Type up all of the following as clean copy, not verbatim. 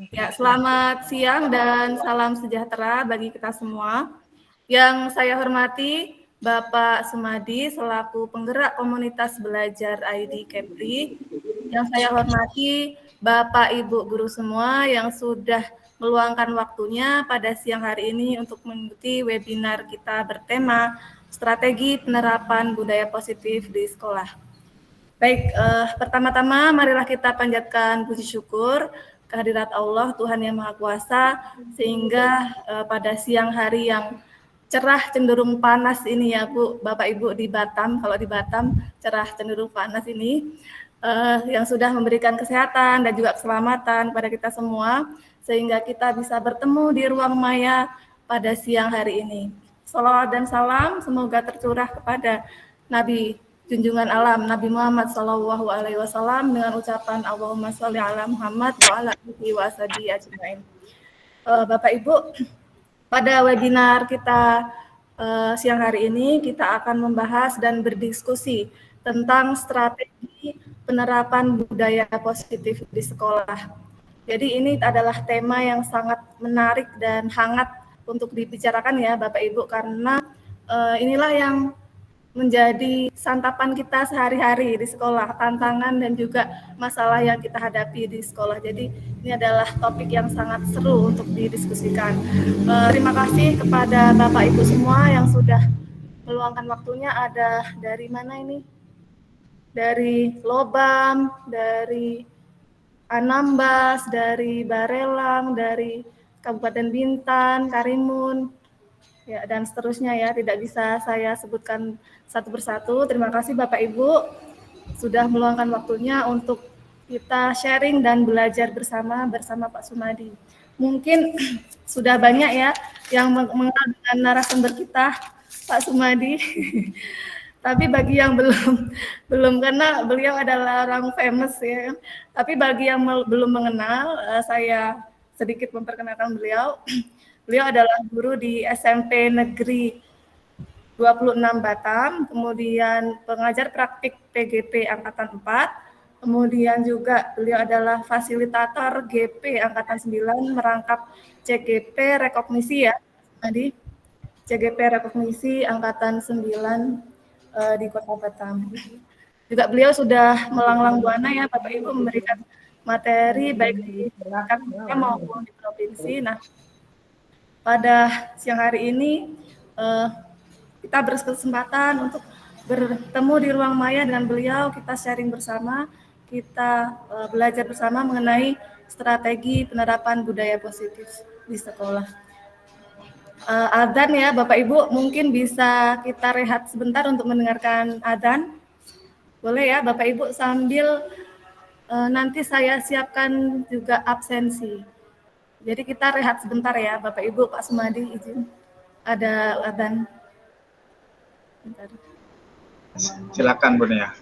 Ya, selamat siang dan salam sejahtera bagi kita semua. Yang saya hormati Bapak Sumadi selaku penggerak komunitas belajar ID Kepri. Yang saya hormati Bapak Ibu guru semua yang sudah meluangkan waktunya pada siang hari ini untuk mengikuti webinar kita bertema strategi penerapan budaya positif di sekolah. Baik, pertama-tama marilah kita panjatkan puji syukur kehadirat Allah Tuhan Yang Maha Kuasa sehingga pada siang hari yang cerah cenderung panas ini ya Bu, Bapak Ibu di Batam, kalau di Batam cerah cenderung panas ini yang sudah memberikan kesehatan dan juga keselamatan pada kita semua sehingga kita bisa bertemu di ruang maya pada siang hari ini. Salawat dan salam semoga tercurah kepada Nabi junjungan alam Nabi Muhammad Shallallahu Alaihi Wasallam dengan ucapan Allahumma sholli ala Muhammad wa ala alihi wa sahbihi ajmain. Bapak Ibu, pada webinar kita siang hari ini kita akan membahas dan berdiskusi tentang strategi penerapan budaya positif di sekolah. Jadi ini adalah tema yang sangat menarik dan hangat untuk dibicarakan ya Bapak Ibu karena inilah yang menjadi santapan kita sehari-hari di sekolah, tantangan dan juga masalah yang kita hadapi di sekolah. Jadi ini adalah topik yang sangat seru untuk didiskusikan. Terima kasih kepada Bapak Ibu semua yang sudah meluangkan waktunya. Ada dari mana ini? Dari Lobam, dari Anambas, dari Barelang, dari Kabupaten Bintan, Karimun, ya, dan seterusnya ya, tidak bisa saya sebutkan satu persatu. Terima kasih Bapak Ibu sudah meluangkan waktunya untuk kita sharing dan belajar bersama Pak Sumadi. Mungkin sudah banyak ya yang mengenal dengan narasumber kita Pak Sumadi. Tapi bagi yang belum karena beliau adalah orang famous ya. Tapi bagi yang belum mengenal, saya sedikit memperkenalkan beliau. Beliau adalah guru di SMP Negeri 26 Batam, kemudian pengajar praktik PGP Angkatan 4, kemudian juga beliau adalah fasilitator GP Angkatan 9 merangkap CGP rekognisi ya, tadi CGP rekognisi Angkatan 9 di Kota Batam. Juga beliau sudah melanglang buana ya Bapak Ibu memberikan materi baik di tingkat maupun di provinsi. Nah, pada siang hari ini kita berkesempatan untuk bertemu di ruang maya dengan beliau, kita sharing bersama, kita belajar bersama mengenai strategi penerapan budaya positif di sekolah. Adzan ya Bapak Ibu, mungkin bisa kita rehat sebentar untuk mendengarkan adzan. Boleh ya Bapak Ibu sambil nanti saya siapkan juga absensi. Jadi kita rehat sebentar ya Bapak Ibu, Pak Sumadi izin. Ada adzan. Bentar. Silakan Bun ya.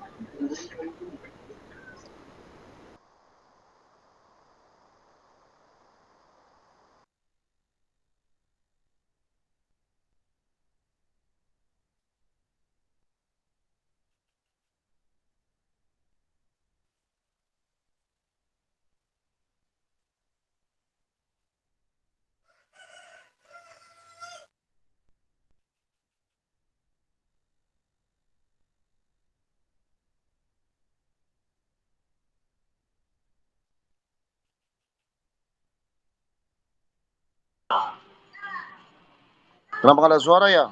Kenapa nggak ada suara ya?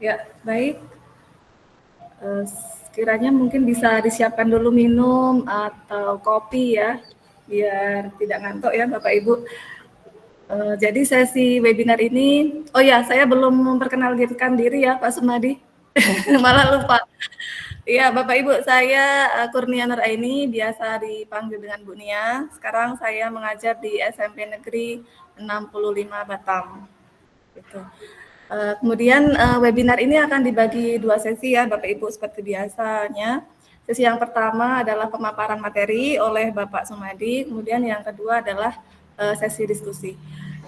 Ya, baik. Sekiranya mungkin bisa disiapkan dulu minum atau kopi ya, biar tidak ngantuk ya Bapak Ibu. Jadi sesi webinar ini, oh ya saya belum memperkenalkan diri ya Pak Sumadi, malah lupa. Iya Bapak Ibu, saya Kurnia Nuraini, biasa dipanggil dengan Bu Nia. Sekarang saya mengajar di SMP Negeri 65 Batam. Gitu. Kemudian webinar ini akan dibagi 2 sesi ya Bapak Ibu seperti biasanya. Sesi yang pertama adalah pemaparan materi oleh Bapak Sumadi, kemudian yang kedua adalah sesi diskusi.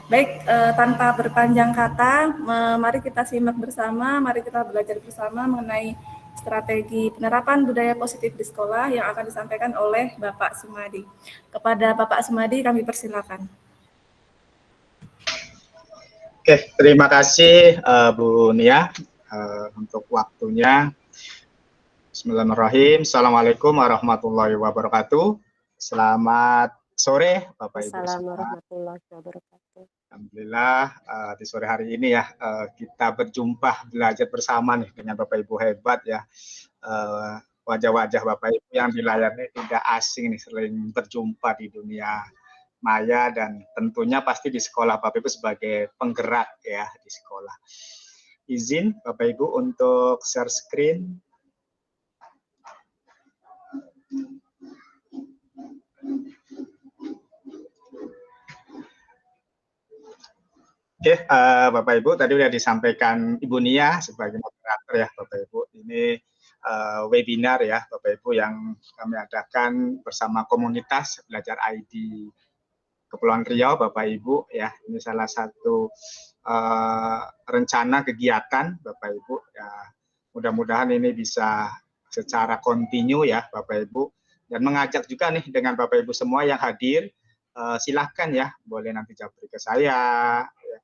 Baik, tanpa berpanjang kata, mari kita simak bersama, mari kita belajar bersama mengenai strategi penerapan budaya positif di sekolah yang akan disampaikan oleh Bapak Sumadi. Kepada Bapak Sumadi kami persilakan. Oke, terima kasih Bu Nia untuk waktunya. Bismillahirrahmanirrahim. Assalamualaikum warahmatullahi wabarakatuh. Selamat sore Bapak Ibu. Assalamualaikum warahmatullahi wabarakatuh. Alhamdulillah di sore hari ini ya kita berjumpa belajar bersama nih dengan Bapak Ibu hebat ya. Wajah-wajah Bapak Ibu yang di layar ini tidak asing nih, sering berjumpa di dunia maya dan tentunya pasti di sekolah Bapak Ibu sebagai penggerak ya di sekolah. Izin Bapak Ibu untuk share screen. Oke, Bapak Ibu tadi sudah disampaikan Ibu Nia sebagai moderator ya Bapak Ibu. Ini webinar ya Bapak Ibu yang kami adakan bersama komunitas belajar ID Kepulauan Riau Bapak Ibu ya. Ini salah satu rencana kegiatan Bapak Ibu ya. Mudah-mudahan ini bisa secara kontinu ya Bapak Ibu, dan mengajak juga nih dengan Bapak Ibu semua yang hadir, silahkan ya boleh nanti japri ke saya ya,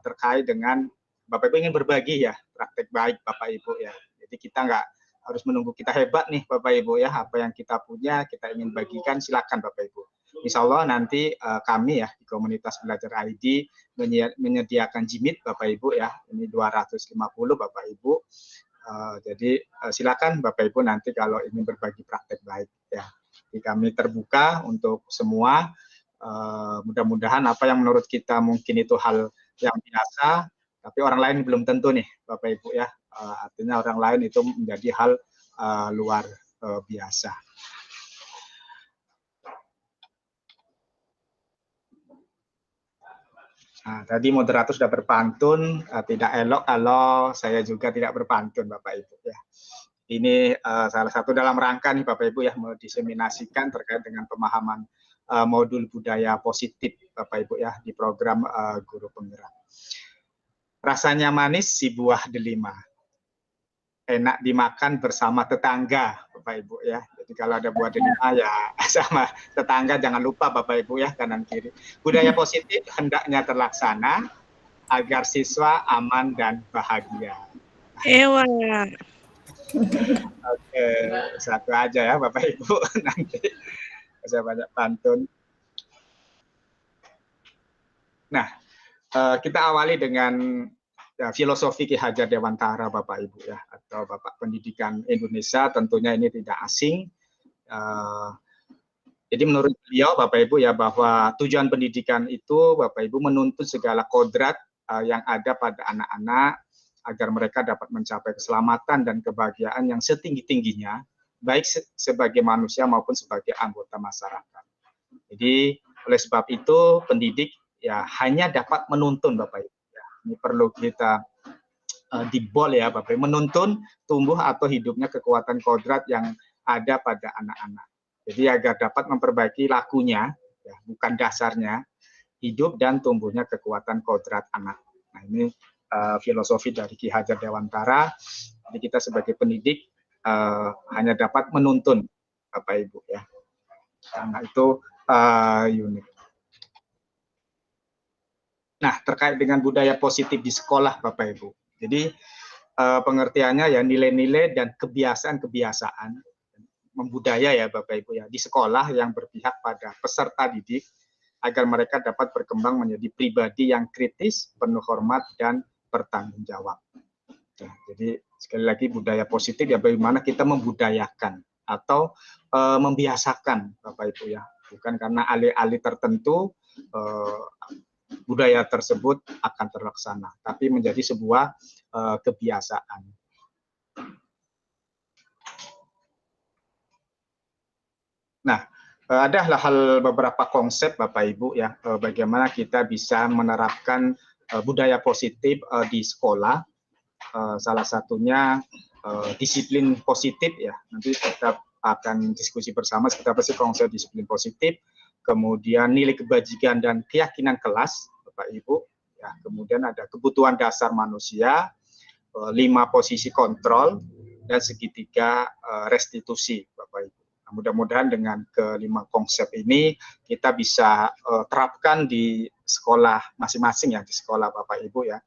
terkait dengan Bapak Ibu ingin berbagi ya praktek baik Bapak Ibu ya. Jadi kita nggak harus menunggu kita hebat nih Bapak Ibu ya, apa yang kita punya kita ingin bagikan, silakan Bapak Ibu. Insya Allah nanti kami ya di komunitas belajar ID menyediakan jimit Bapak Ibu ya, ini 250 Bapak Ibu. Jadi silakan Bapak Ibu nanti kalau ingin berbagi praktek baik ya. Jadi kami terbuka untuk semua. Mudah-mudahan apa yang menurut kita mungkin itu hal yang biasa, tapi orang lain belum tentu nih Bapak Ibu ya. Artinya orang lain itu menjadi hal luar biasa. Nah, tadi moderator sudah berpantun, tidak elok kalau saya juga tidak berpantun Bapak Ibu ya. Ini salah satu dalam rangka nih Bapak Ibu ya, mendiseminasikan terkait dengan pemahaman modul budaya positif Bapak Ibu ya di program Guru Penggerak. Rasanya manis si buah delima, enak dimakan bersama tetangga Bapak Ibu ya. Jadi kalau ada buah delima ya sama tetangga, jangan lupa Bapak Ibu ya, kanan kiri. Budaya positif hendaknya terlaksana agar siswa aman dan bahagia. Ewa. Oke, satu aja ya Bapak Ibu, nanti saya banyak pantun. Nah, kita awali dengan ya, filosofi Ki Hajar Dewantara Bapak Ibu ya, atau Bapak Pendidikan Indonesia, tentunya ini tidak asing. Jadi menurut beliau Bapak Ibu ya, bahwa tujuan pendidikan itu Bapak Ibu menuntut segala kodrat yang ada pada anak-anak agar mereka dapat mencapai keselamatan dan kebahagiaan yang setinggi-tingginya, baik sebagai manusia maupun sebagai anggota masyarakat. Jadi oleh sebab itu pendidik ya hanya dapat menuntun Bapak Ibu. Ya, ini perlu kita dibol ya Bapak Ibu, menuntun tumbuh atau hidupnya kekuatan kodrat yang ada pada anak-anak. Jadi agar dapat memperbaiki lakunya, ya, bukan dasarnya, hidup dan tumbuhnya kekuatan kodrat anak. Nah ini filosofi dari Ki Hajar Dewantara. Jadi kita sebagai pendidik hanya dapat menuntun Bapak Ibu ya, karena itu unik. Nah terkait dengan budaya positif di sekolah Bapak Ibu, jadi pengertiannya ya nilai-nilai dan kebiasaan-kebiasaan membudaya ya Bapak Ibu ya di sekolah yang berpihak pada peserta didik agar mereka dapat berkembang menjadi pribadi yang kritis, penuh hormat dan bertanggung jawab. Nah, jadi sekali lagi budaya positif ya bagaimana kita membudayakan atau membiasakan Bapak Ibu ya, bukan karena alih-alih tertentu budaya tersebut akan terlaksana, tapi menjadi sebuah kebiasaan. Nah, ada beberapa konsep Bapak Ibu ya, bagaimana kita bisa menerapkan budaya positif di sekolah. Salah satunya disiplin positif ya. Nanti kita akan diskusi bersama seperti apa sih konsep disiplin positif. Kemudian nilai kebajikan dan keyakinan kelas, Bapak Ibu. Ya, kemudian ada kebutuhan dasar manusia, 5 posisi kontrol, dan segitiga restitusi, Bapak Ibu. Nah, mudah-mudahan dengan kelima konsep ini kita bisa terapkan di sekolah masing-masing ya, di sekolah Bapak Ibu ya.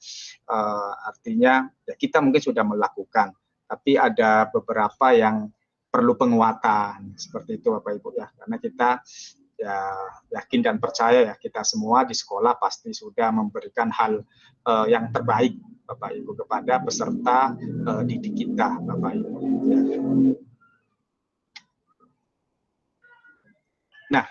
Artinya ya kita mungkin sudah melakukan, tapi ada beberapa yang perlu penguatan seperti itu Bapak Ibu ya, karena kita ya yakin dan percaya ya kita semua di sekolah pasti sudah memberikan hal yang terbaik Bapak Ibu kepada peserta didik kita Bapak Ibu. Nah,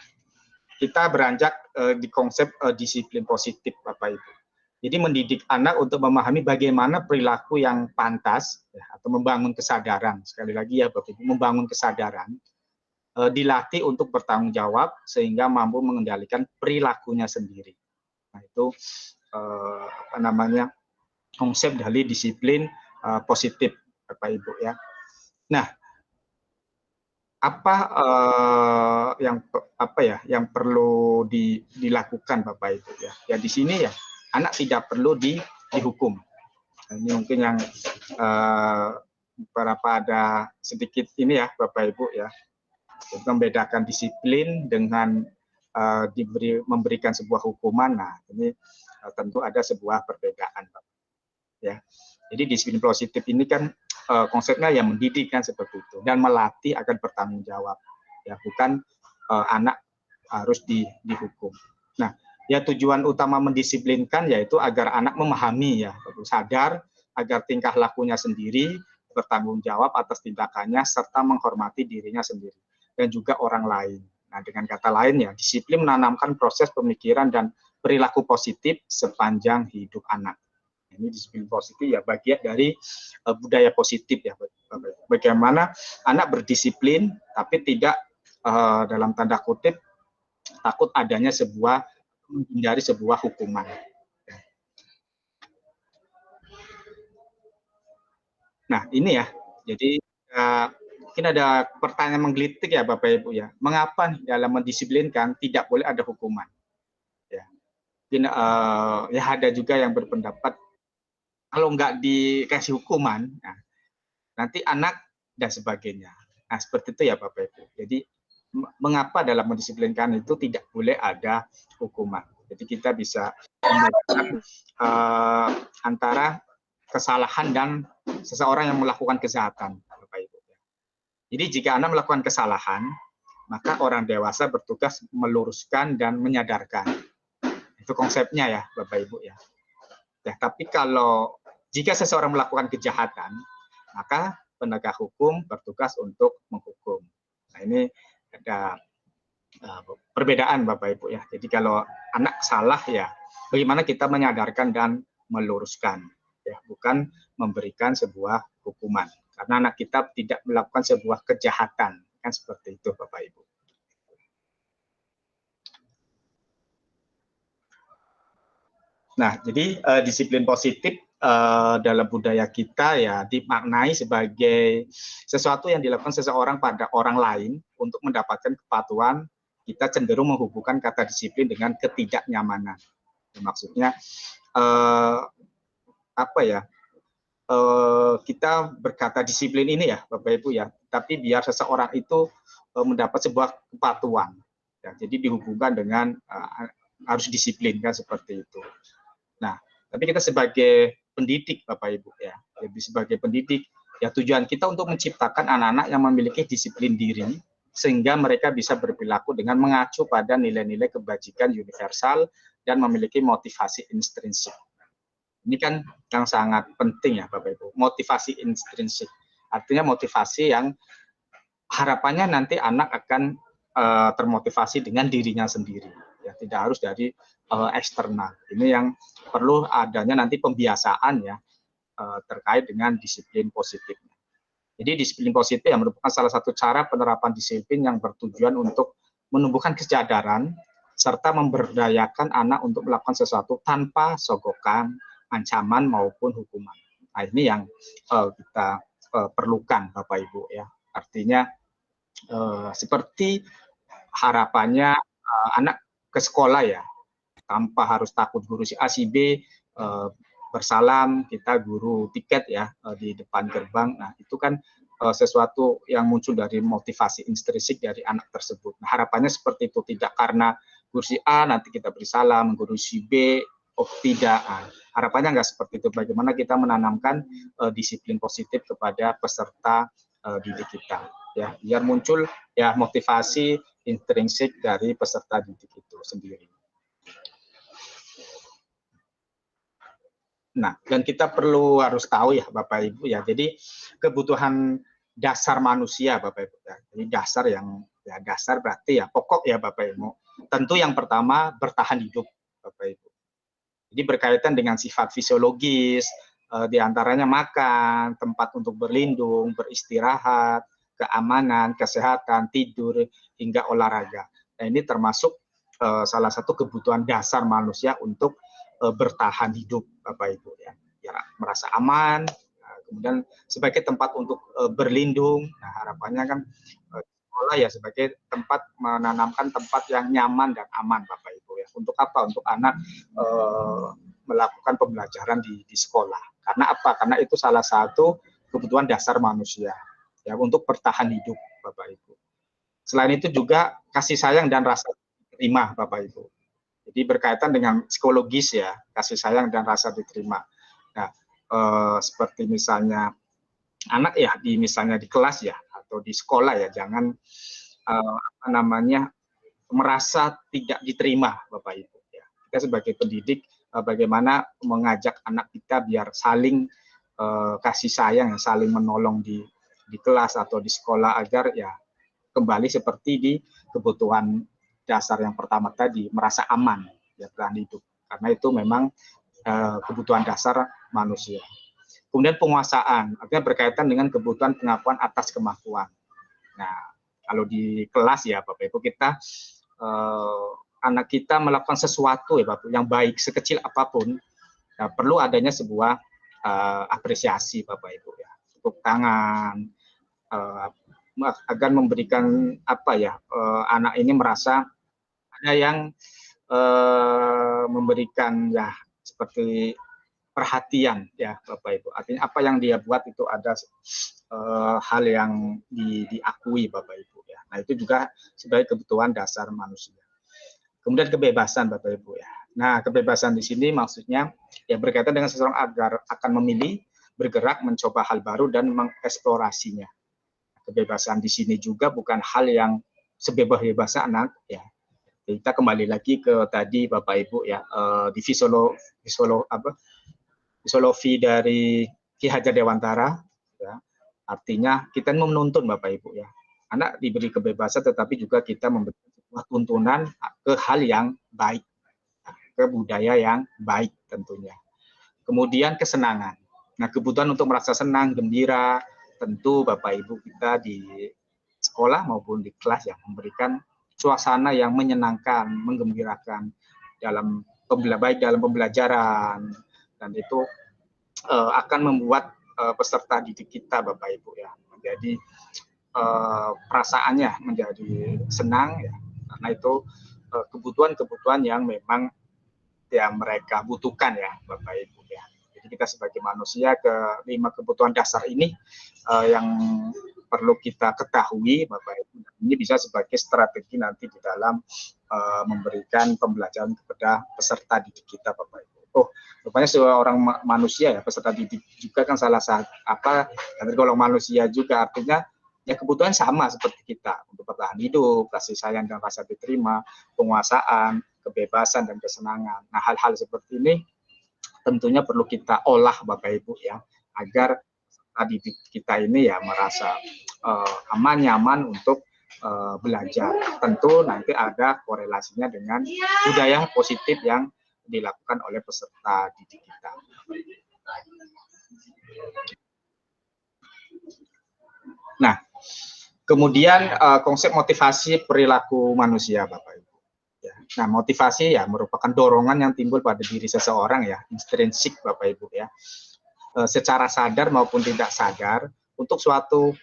kita beranjak di konsep disiplin positif Bapak Ibu. Jadi mendidik anak untuk memahami bagaimana perilaku yang pantas ya, atau membangun kesadaran. Sekali lagi ya Bapak Ibu, membangun kesadaran dilatih untuk bertanggung jawab sehingga mampu mengendalikan perilakunya sendiri. Nah, itu apa namanya? Konsep dari disiplin positif Bapak Ibu ya. Nah, apa yang perlu dilakukan Bapak Ibu ya? Ya di sini ya anak tidak perlu dihukum. Nah, ini mungkin yang beberapa ada sedikit ini ya Bapak Ibu ya, membedakan disiplin dengan memberikan sebuah hukuman. Nah ini tentu ada sebuah perbedaan Bapak. Ya, jadi disiplin positif ini kan konsepnya yang mendidik kan seperti itu dan melatih akan bertanggung jawab ya, bukan anak harus dihukum. Nah, ya tujuan utama mendisiplinkan yaitu agar anak memahami ya, sadar agar tingkah lakunya sendiri, bertanggung jawab atas tindakannya serta menghormati dirinya sendiri dan juga orang lain. Nah, dengan kata lain ya, disiplin menanamkan proses pemikiran dan perilaku positif sepanjang hidup anak. Ini disiplin positif ya bagian dari budaya positif ya. Bagaimana anak berdisiplin tapi tidak dalam tanda kutip takut adanya menghindari sebuah hukuman. Nah ini ya, jadi mungkin ada pertanyaan menggelitik ya Bapak Ibu ya. Mengapa dalam mendisiplinkan tidak boleh ada hukuman? Ya, mungkin ya ada juga yang berpendapat kalau nggak dikasih hukuman, nah, nanti anak dan sebagainya. Nah, seperti itu ya Bapak Ibu. Jadi, mengapa dalam mendisiplinkan itu tidak boleh ada hukuman? Jadi kita bisa membedakan antara kesalahan dan seseorang yang melakukan kejahatan, Bapak Ibu. Jadi jika anak melakukan kesalahan, maka orang dewasa bertugas meluruskan dan menyadarkan. Itu konsepnya ya Bapak Ibu ya. Ya, tapi jika seseorang melakukan kejahatan, maka penegak hukum bertugas untuk menghukum. Nah, ini ada perbedaan Bapak Ibu ya. Jadi kalau anak salah ya, bagaimana kita menyadarkan dan meluruskan, ya, bukan memberikan sebuah hukuman. Karena anak kita tidak melakukan sebuah kejahatan, kan seperti itu Bapak Ibu. Nah, jadi disiplin positif dalam budaya kita ya dimaknai sebagai sesuatu yang dilakukan seseorang pada orang lain untuk mendapatkan kepatuhan. Kita cenderung menghubungkan kata disiplin dengan ketidaknyamanan. Maksudnya kita berkata disiplin ini ya Bapak Ibu ya, tapi biar seseorang itu mendapat sebuah kepatuhan. Ya, jadi dihubungkan dengan harus disiplin kan seperti itu. Nah, tapi kita sebagai pendidik Bapak Ibu ya, jadi sebagai pendidik ya tujuan kita untuk menciptakan anak-anak yang memiliki disiplin diri sehingga mereka bisa berperilaku dengan mengacu pada nilai-nilai kebajikan universal dan memiliki motivasi intrinsik. Ini kan yang sangat penting ya Bapak Ibu, motivasi intrinsik. Artinya motivasi yang harapannya nanti anak akan termotivasi dengan dirinya sendiri, ya tidak harus dari eksternal. Ini yang perlu adanya nanti pembiasaan ya terkait dengan disiplin positif. Jadi disiplin positif yang merupakan salah satu cara penerapan disiplin yang bertujuan untuk menumbuhkan kesadaran serta memberdayakan anak untuk melakukan sesuatu tanpa sogokan, ancaman maupun hukuman. Nah ini yang kita perlukan Bapak Ibu ya. Artinya seperti harapannya anak ke sekolah ya, tanpa harus takut guru si A si B bersalam, kita guru tiket ya di depan gerbang. Nah itu kan sesuatu yang muncul dari motivasi intrinsik dari anak tersebut. Nah, harapannya seperti itu, tidak karena guru si A nanti kita beri salam, guru si B oh tidak. Nah, harapannya nggak seperti itu. Bagaimana kita menanamkan disiplin positif kepada peserta didik kita, ya, biar muncul ya motivasi intrinsik dari peserta didik itu sendiri. Nah, dan kita perlu harus tahu ya Bapak Ibu ya, jadi kebutuhan dasar manusia Bapak Ibu ya. Jadi dasar yang ya dasar berarti ya pokok ya Bapak Ibu. Tentu yang pertama bertahan hidup Bapak Ibu. Jadi berkaitan dengan sifat fisiologis, diantaranya makan, tempat untuk berlindung, beristirahat, keamanan, kesehatan, tidur, hingga olahraga. Nah ini termasuk salah satu kebutuhan dasar manusia untuk bertahan hidup Bapak Ibu ya. Ya merasa aman, kemudian sebagai tempat untuk berlindung. Nah harapannya kan sekolah ya sebagai tempat menanamkan tempat yang nyaman dan aman Bapak Ibu ya. Untuk apa? Untuk anak melakukan pembelajaran di sekolah. Karena apa? Karena itu salah satu kebutuhan dasar manusia ya untuk bertahan hidup Bapak Ibu. Selain itu juga kasih sayang dan rasa terima Bapak Ibu. Jadi berkaitan dengan psikologis ya, kasih sayang dan rasa diterima. Nah, seperti misalnya anak ya misalnya di kelas ya atau di sekolah ya, jangan merasa tidak diterima Bapak Ibu ya. Kita sebagai pendidik bagaimana mengajak anak kita biar saling kasih sayang, saling menolong di kelas atau di sekolah agar ya kembali seperti di kebutuhan dasar yang pertama tadi, merasa aman ya bertahan hidup. Karena itu memang kebutuhan dasar manusia. Kemudian penguasaan, artinya berkaitan dengan kebutuhan pengakuan atas kemampuan. Nah, kalau di kelas ya Bapak Ibu kita anak kita melakukan sesuatu ya Bapak yang baik sekecil apapun, nah, perlu adanya sebuah apresiasi Bapak Ibu ya, tepuk tangan agar memberikan apa ya anak ini merasa ada yang memberikan ya seperti perhatian ya Bapak Ibu. Artinya apa yang dia buat itu ada hal yang diakui Bapak Ibu ya. Nah itu juga sebagai kebutuhan dasar manusia. Kemudian kebebasan Bapak Ibu ya. Nah kebebasan di sini maksudnya ya berkaitan dengan seseorang agar akan memilih, bergerak, mencoba hal baru dan mengeksplorasinya. Kebebasan di sini juga bukan hal yang sebebas-bebasnya anak ya. Kita kembali lagi ke tadi Bapak Ibu ya di filosofi dari Ki Hajar Dewantara ya. Artinya kita menuntun Bapak Ibu ya. Anak diberi kebebasan tetapi juga kita memberi sebuah tuntunan ke hal yang baik, ke budaya yang baik tentunya. Kemudian kesenangan. Nah, kebutuhan untuk merasa senang, gembira, tentu Bapak Ibu kita di sekolah maupun di kelas yang memberikan suasana yang menyenangkan, menggembirakan dalam baik dalam pembelajaran, dan itu akan membuat peserta didik kita Bapak Ibu ya menjadi perasaannya menjadi senang ya, karena itu kebutuhan-kebutuhan yang memang yang mereka butuhkan ya Bapak Ibu ya. Jadi kita sebagai manusia kelima kebutuhan dasar ini yang perlu kita ketahui Bapak Ibu. Ini bisa sebagai strategi nanti di dalam memberikan pembelajaran kepada peserta didik kita Bapak Ibu. Oh, rupanya seorang manusia ya peserta didik juga kan salah satu dari golongan manusia juga, artinya ya kebutuhan sama seperti kita untuk bertahan hidup, kasih sayang dan rasa diterima, penguasaan, kebebasan dan kesenangan. Nah, hal-hal seperti ini tentunya perlu kita olah Bapak Ibu ya, agar didik kita ini ya merasa aman, nyaman untuk belajar. Tentu nanti ada korelasinya dengan budaya positif yang dilakukan oleh peserta didik kita. Nah, kemudian konsep motivasi perilaku manusia, Bapak Ibu. Ya. Nah, motivasi ya merupakan dorongan yang timbul pada diri seseorang ya, intrinsik Bapak Ibu ya, secara sadar maupun tidak sadar untuk suatu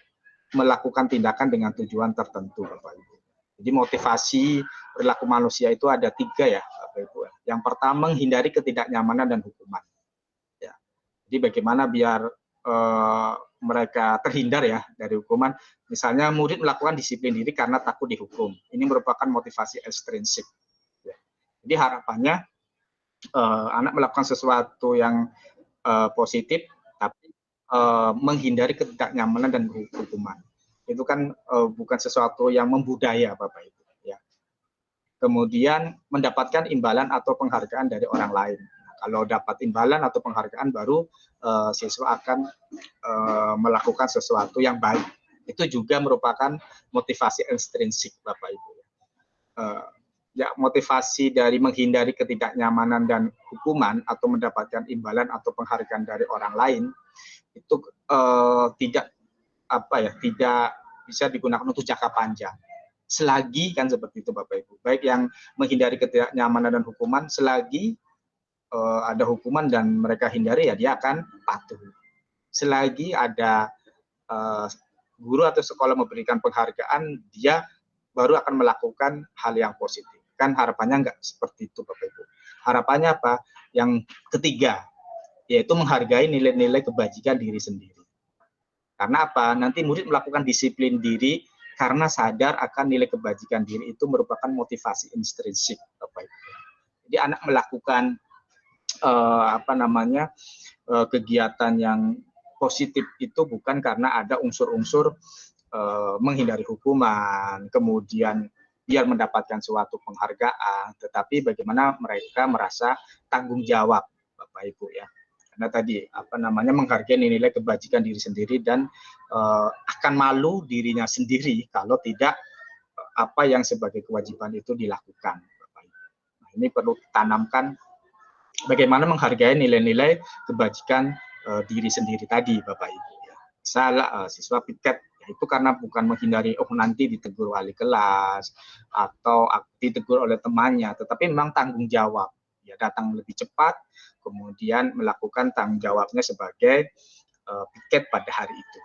melakukan tindakan dengan tujuan tertentu, Bapak Ibu. Jadi motivasi perilaku manusia itu ada 3 ya, Bapak Ibu. Yang pertama, menghindari ketidaknyamanan dan hukuman. Ya. Jadi bagaimana biar mereka terhindar ya dari hukuman. Misalnya murid melakukan disiplin diri karena takut dihukum. Ini merupakan motivasi ekstrinsik. Ya. Jadi harapannya anak melakukan sesuatu yang positif, tapi menghindari ketidaknyamanan dan hukuman. Itu kan bukan sesuatu yang membudaya, Bapak Ibu. Ya. Kemudian mendapatkan imbalan atau penghargaan dari orang lain. Kalau dapat imbalan atau penghargaan baru siswa akan melakukan sesuatu yang baik. Itu juga merupakan motivasi ekstrinsik, Bapak Ibu. Ya, motivasi dari menghindari ketidaknyamanan dan hukuman atau mendapatkan imbalan atau penghargaan dari orang lain itu tidak bisa digunakan untuk jangka panjang. Selagi kan seperti itu Bapak Ibu. Baik yang menghindari ketidaknyamanan dan hukuman, selagi ada hukuman dan mereka hindari ya dia akan patuh. Selagi ada guru atau sekolah memberikan penghargaan, dia baru akan melakukan hal yang positif. Kan harapannya enggak seperti itu Bapak Ibu. Harapannya apa? Yang ketiga, yaitu menghargai nilai-nilai kebajikan diri sendiri. Karena apa? Nanti murid melakukan disiplin diri karena sadar akan nilai kebajikan diri itu merupakan motivasi intrinsik Bapak Ibu. Jadi anak melakukan kegiatan yang positif itu bukan karena ada unsur-unsur menghindari hukuman, kemudian biar mendapatkan suatu penghargaan, tetapi bagaimana mereka merasa tanggung jawab, Bapak Ibu ya. Karena tadi menghargai nilai kebajikan diri sendiri dan akan malu dirinya sendiri kalau tidak apa yang sebagai kewajiban itu dilakukan, Bapak Ibu. Nah, ini perlu ditanamkan bagaimana menghargai nilai-nilai kebajikan diri sendiri tadi, Bapak Ibu. Salah siswa piket itu karena bukan menghindari nanti ditegur wali kelas atau ditegur oleh temannya, tetapi memang tanggung jawab. Ya datang lebih cepat, kemudian melakukan tanggung jawabnya sebagai piket pada hari itu.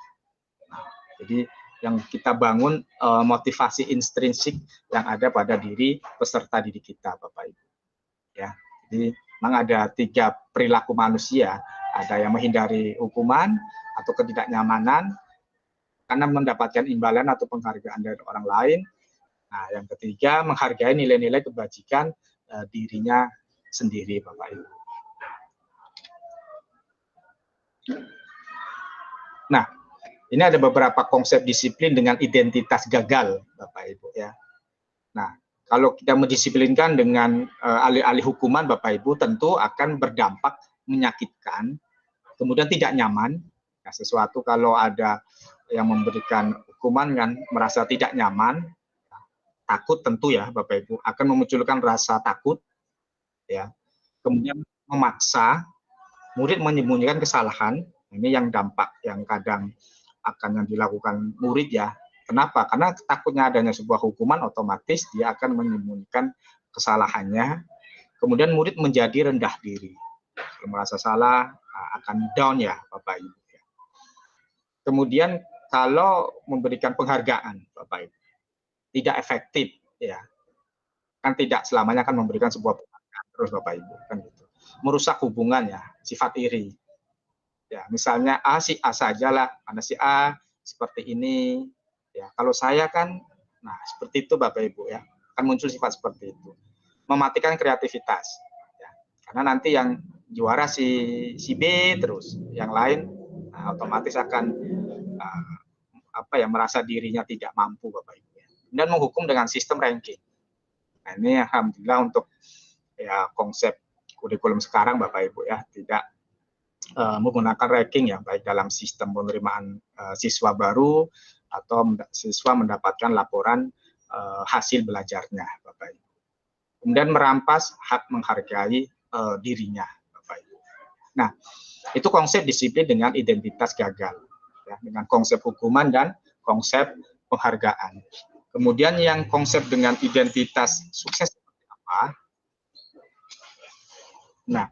Nah, jadi yang kita bangun motivasi intrinsik yang ada pada diri peserta didik kita, Bapak Ibu. Ya, jadi memang ada 3 perilaku manusia, ada yang menghindari hukuman atau ketidaknyamanan karena mendapatkan imbalan atau penghargaan dari orang lain. Nah, yang ketiga menghargai nilai-nilai kebajikan dirinya sendiri, Bapak Ibu. Nah, ini ada beberapa konsep disiplin dengan identitas gagal, Bapak Ibu ya. Nah, kalau kita mendisiplinkan dengan alih-alih hukuman, Bapak Ibu, tentu akan berdampak menyakitkan, kemudian tidak nyaman. Nah, sesuatu kalau ada yang memberikan hukuman kan merasa tidak nyaman, takut tentu ya, Bapak Ibu, akan memunculkan rasa takut, ya. Kemudian memaksa murid menyembunyikan kesalahan. Ini yang dampak yang kadang akan yang dilakukan murid ya. Kenapa? Karena takutnya adanya sebuah hukuman, otomatis dia akan menyembunyikan kesalahannya. Kemudian murid menjadi rendah diri. Kalau merasa salah, akan down ya, Bapak Ibu. Kemudian kalau memberikan penghargaan, Bapak Ibu, tidak efektif, ya. Kan tidak selamanya akan memberikan sebuah penghargaan terus, Bapak Ibu. Kan gitu. Merusak hubungan ya, sifat iri. Ya, misalnya si A sajalah, mana si A seperti ini. Ya, kalau saya kan, nah seperti itu Bapak Ibu ya, akan muncul sifat seperti itu. Mematikan kreativitas, ya. Karena nanti yang juara si B terus, yang lain otomatis akan merasa dirinya tidak mampu, Bapak Ibu. Ya. Dan menghukum dengan sistem ranking. Nah, ini alhamdulillah untuk ya konsep kurikulum sekarang Bapak Ibu ya, tidak menggunakan ranking ya, baik dalam sistem penerimaan siswa baru atau siswa mendapatkan laporan hasil belajarnya Bapak Ibu. Kemudian merampas hak menghargai dirinya Bapak Ibu. Nah, itu konsep disiplin dengan identitas gagal ya, dengan konsep hukuman dan konsep penghargaan. Kemudian yang konsep dengan identitas sukses seperti apa? Nah,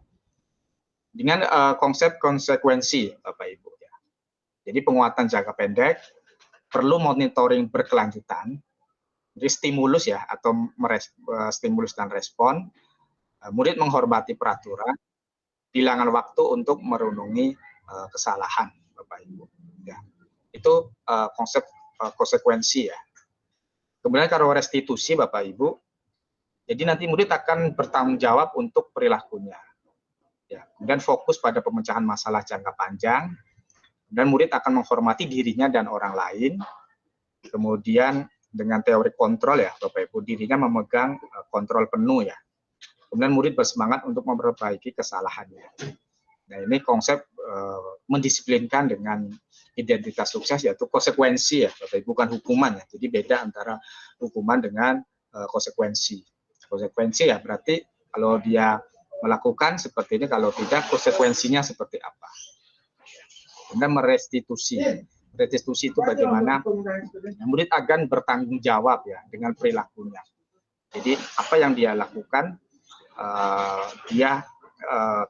dengan konsep konsekuensi Bapak Ibu ya. Jadi penguatan jangka pendek perlu monitoring berkelanjutan. Jadi stimulus ya, atau stimulus dan respon, murid menghormati peraturan, bilangan waktu untuk merenungi kesalahan Bapak Ibu ya. Itu konsep konsekuensi ya. Kemudian kalau restitusi Bapak Ibu, jadi nanti murid akan bertanggung jawab untuk perilakunya ya. Kemudian fokus pada pemecahan masalah jangka panjang, dan murid akan menghormati dirinya dan orang lain. Kemudian dengan teori kontrol ya Bapak Ibu, dirinya memegang kontrol penuh ya. Kemudian murid bersemangat untuk memperbaiki kesalahannya. Nah, ini konsep mendisiplinkan dengan identitas sukses, yaitu konsekuensi ya Bapak Ibu, bukan hukuman ya. Jadi beda antara hukuman dengan konsekuensi. Konsekuensi ya berarti kalau dia melakukan seperti ini, kalau tidak konsekuensinya seperti apa. Kemudian merestitusi. Restitusi itu bagaimana murid akan bertanggung jawab ya dengan perilakunya. Jadi apa yang dia lakukan, dia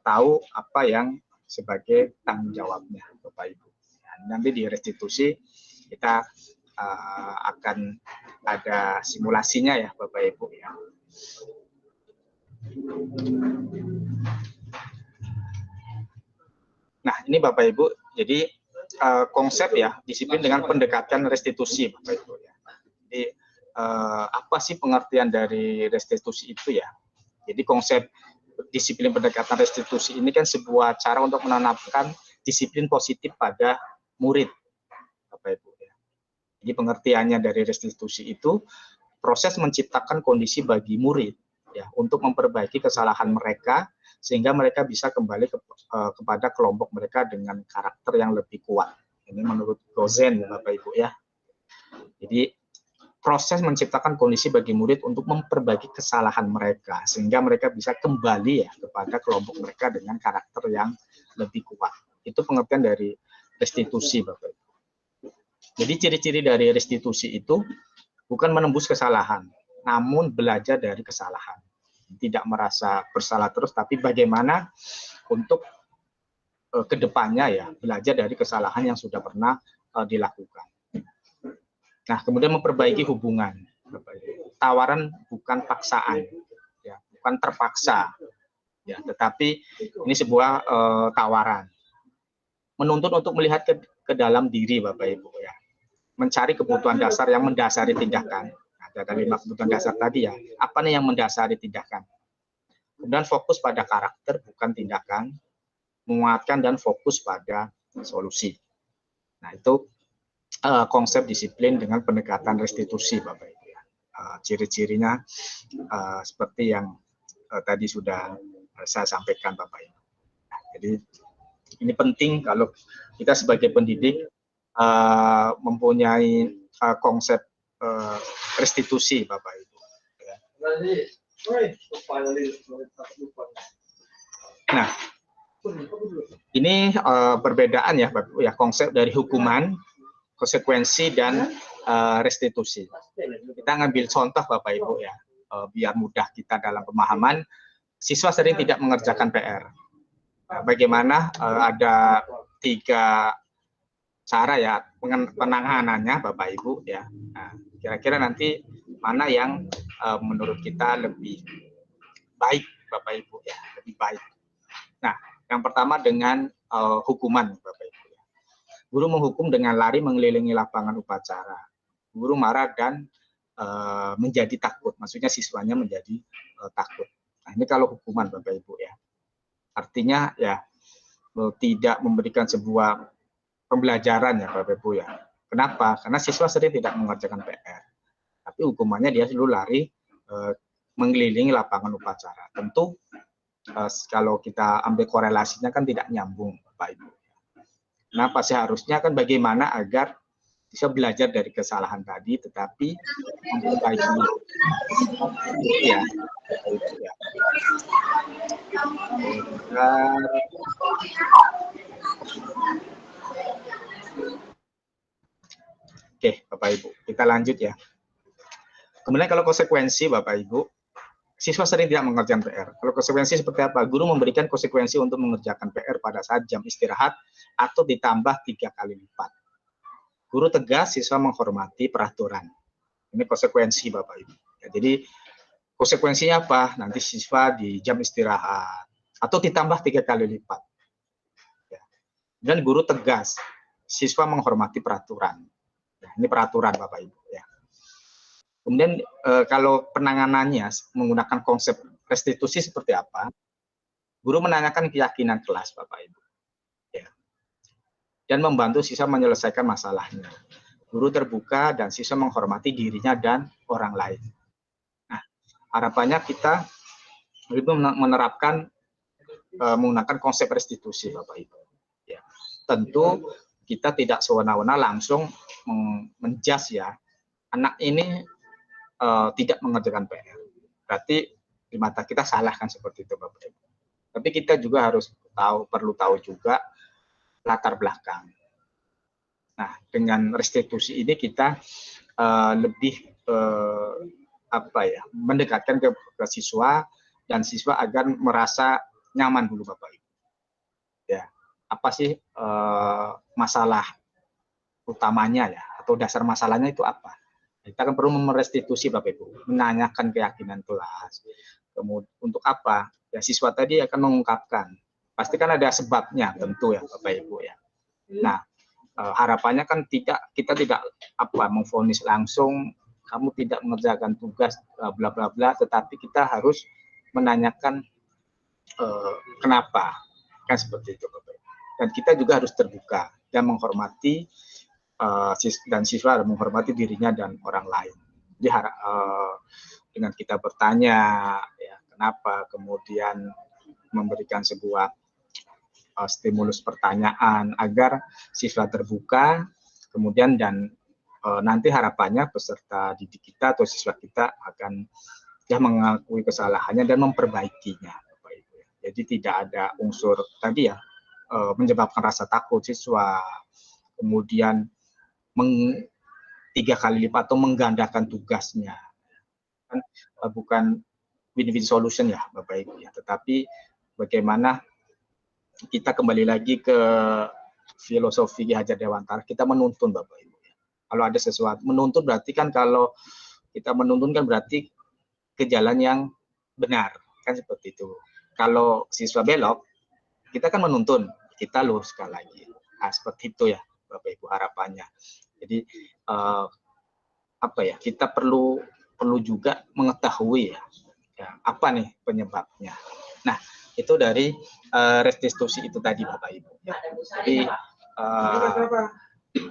tahu apa yang sebagai tanggung jawabnya Bapak Ibu. Nanti di restitusi kita akan ada simulasinya ya Bapak Ibu ya. Nah, ini Bapak Ibu, jadi konsep ya, disiplin dengan pendekatan restitusi Bapak Ibu ya. Jadi apa sih pengertian dari restitusi itu ya? Jadi konsep disiplin pendekatan restitusi ini kan sebuah cara untuk menanamkan disiplin positif pada murid Bapak Ibu ya. Jadi pengertiannya dari restitusi itu proses menciptakan kondisi bagi murid ya untuk memperbaiki kesalahan mereka sehingga mereka bisa kembali kepada kelompok mereka dengan karakter yang lebih kuat. Ini menurut Gozen Bapak Ibu ya. Jadi proses menciptakan kondisi bagi murid untuk memperbaiki kesalahan mereka sehingga mereka bisa kembali ya kepada kelompok mereka dengan karakter yang lebih kuat. Itu pengertian dari restitusi Bapak Ibu. Jadi ciri-ciri dari restitusi itu bukan menembus kesalahan, namun belajar dari kesalahan. Tidak merasa bersalah terus, tapi bagaimana untuk kedepannya ya belajar dari kesalahan yang sudah pernah dilakukan. Nah, kemudian memperbaiki hubungan. Tawaran bukan paksaan, ya, bukan terpaksa, ya, tetapi ini sebuah tawaran. Menuntut untuk melihat ke dalam diri Bapak Ibu ya, mencari kebutuhan dasar yang mendasari tindakan. Ada 5 kebutuhan dasar tadi ya. Apa nih yang mendasari tindakan? Kemudian fokus pada karakter bukan tindakan, menguatkan dan fokus pada solusi. Nah, itu konsep disiplin dengan pendekatan restitusi Bapak Ibu ya. Ciri-cirinya seperti yang tadi sudah saya sampaikan Bapak Ibu. Nah, jadi ini penting kalau kita sebagai pendidik mempunyai konsep restitusi Bapak Ibu. Ya. Nah, ini perbedaan ya Bapak Ibu ya, konsep dari hukuman, konsekuensi dan restitusi. Kita ngambil contoh Bapak Ibu ya, biar mudah kita dalam pemahaman. Siswa sering tidak mengerjakan PR. Nah, bagaimana ada 3 cara ya penanganannya Bapak Ibu ya. Nah, kira-kira nanti mana yang menurut kita lebih baik Bapak Ibu ya, lebih baik. Nah, yang pertama dengan hukuman Bapak Ibu ya. Guru menghukum dengan lari mengelilingi lapangan upacara. Guru marah dan menjadi takut, maksudnya siswanya menjadi takut. Nah, ini kalau hukuman Bapak Ibu ya. Artinya ya tidak memberikan sebuah pembelajaran ya Bapak Ibu ya. Kenapa? Karena siswa sering tidak mengerjakan PR. Tapi hukumannya dia selalu lari mengelilingi lapangan upacara. Tentu Kalau kita ambil korelasinya kan tidak nyambung, Bapak Ibu. Kenapa? Seharusnya kan bagaimana agar bisa belajar dari kesalahan tadi, tetapi memperbaikinya. Ya, itu ya. Oke, Bapak Ibu, kita lanjut ya. Kemudian kalau konsekuensi, Bapak Ibu, siswa sering tidak mengerjakan PR. Kalau konsekuensi seperti apa? Guru memberikan konsekuensi untuk mengerjakan PR pada saat jam istirahat atau ditambah 3 kali lipat. Guru tegas, siswa menghormati peraturan. Ini konsekuensi, Bapak Ibu. Ya, jadi konsekuensinya apa? Nanti siswa di jam istirahat atau ditambah 3 kali lipat. Ya. Dan guru tegas, siswa menghormati peraturan. Ya, ini peraturan, Bapak Ibu. Ya. Kemudian kalau penanganannya menggunakan konsep restitusi seperti apa? Guru menanyakan keyakinan kelas, Bapak Ibu. Ya. Dan membantu siswa menyelesaikan masalahnya. Guru terbuka dan siswa menghormati dirinya dan orang lain. Nah, harapannya kita menerapkan menggunakan konsep restitusi, Bapak Ibu. Ya. Tentu kita tidak sewenang-wenang langsung menjas ya, anak ini tidak mengerjakan PR. Berarti di mata kita salah kan seperti itu, Bapak Ibu. Tapi kita juga harus perlu tahu juga latar belakang. Nah, dengan restitusi ini kita lebih mendekatkan ke siswa dan siswa agar merasa nyaman dulu, Bapak Ibu. Ya, apa sih masalah utamanya ya, atau dasar masalahnya itu apa? Kita kan perlu merestitusi, Bapak Ibu, menanyakan keyakinan kelas. Kemudian untuk apa? Ya, siswa tadi akan mengungkapkan. Pasti kan ada sebabnya tentu ya, Bapak Ibu ya. Nah, harapannya kan kita tidak memvonis langsung kamu tidak mengerjakan tugas bla bla bla, tetapi kita harus menanyakan kenapa, kan seperti itu, Bapak Ibu. Dan kita juga harus terbuka dan menghormati dan siswa menghormati dirinya dan orang lain. Jadi dengan kita bertanya ya kenapa, kemudian memberikan sebuah stimulus pertanyaan agar siswa terbuka, kemudian dan nanti harapannya peserta didik kita atau siswa kita akan ya mengakui kesalahannya dan memperbaikinya, Bapak Ibu. Jadi tidak ada unsur tadi ya menyebabkan rasa takut siswa, kemudian 3 kali lipat atau menggandakan tugasnya, kan bukan win-win solution ya, Bapak Ibu ya. Tetapi bagaimana kita kembali lagi ke filosofi Ki Hajar Dewantara, kita menuntun, Bapak Ibu. Kalau ada sesuatu menuntun berarti kan kalau kita menuntun kan berarti ke jalan yang benar, kan seperti itu. Kalau siswa belok, kita kan menuntun, kita luruskan lagi. Nah, seperti itu ya, Bapak Ibu harapannya. Jadi kita perlu juga mengetahui ya apa nih penyebabnya. Nah, itu dari restitusi itu tadi, Bapak Ibu. Jadi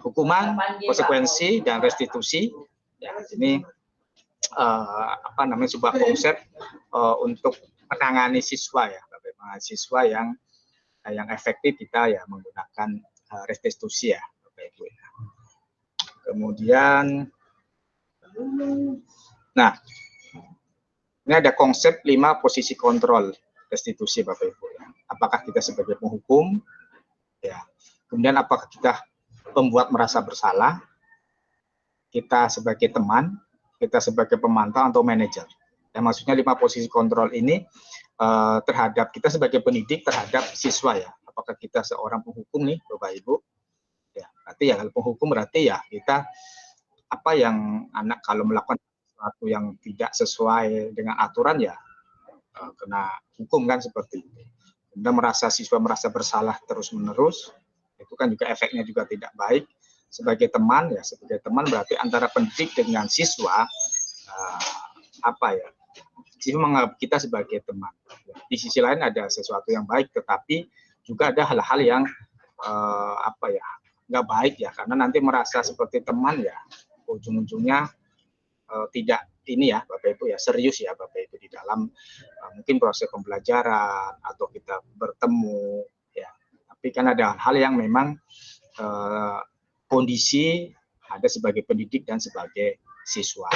hukuman, konsekuensi dan restitusi ya, ini sebuah konsep untuk menangani siswa ya, Bapak Ibu. Siswa yang efektif kita ya menggunakan restitusi ya, Bapak Ibu. Kemudian, nah, ini ada konsep 5 posisi kontrol restitusi, Bapak Ibu. Apakah kita sebagai penghukum, ya. Kemudian apakah kita pembuat merasa bersalah, kita sebagai teman, kita sebagai pemantau atau manajer. Ya, maksudnya 5 posisi kontrol ini terhadap kita sebagai pendidik terhadap siswa ya. Apakah kita seorang penghukum nih, Bapak Ibu? Ya, berarti ya kalau penghukum berarti ya kita apa yang anak kalau melakukan sesuatu yang tidak sesuai dengan aturan ya kena hukum kan seperti itu. Kemudian siswa merasa bersalah terus-menerus, itu kan juga efeknya juga tidak baik. Sebagai teman ya, sebagai teman berarti antara pendidik dengan siswa siswa menganggap kita sebagai teman. Di sisi lain ada sesuatu yang baik, tetapi juga ada hal-hal yang nggak baik ya, karena nanti merasa seperti teman ya ujung-ujungnya tidak ini ya Bapak Ibu ya, serius ya Bapak Ibu di dalam mungkin proses pembelajaran atau kita bertemu ya. Tapi kan ada hal yang memang kondisi ada sebagai pendidik dan sebagai siswa.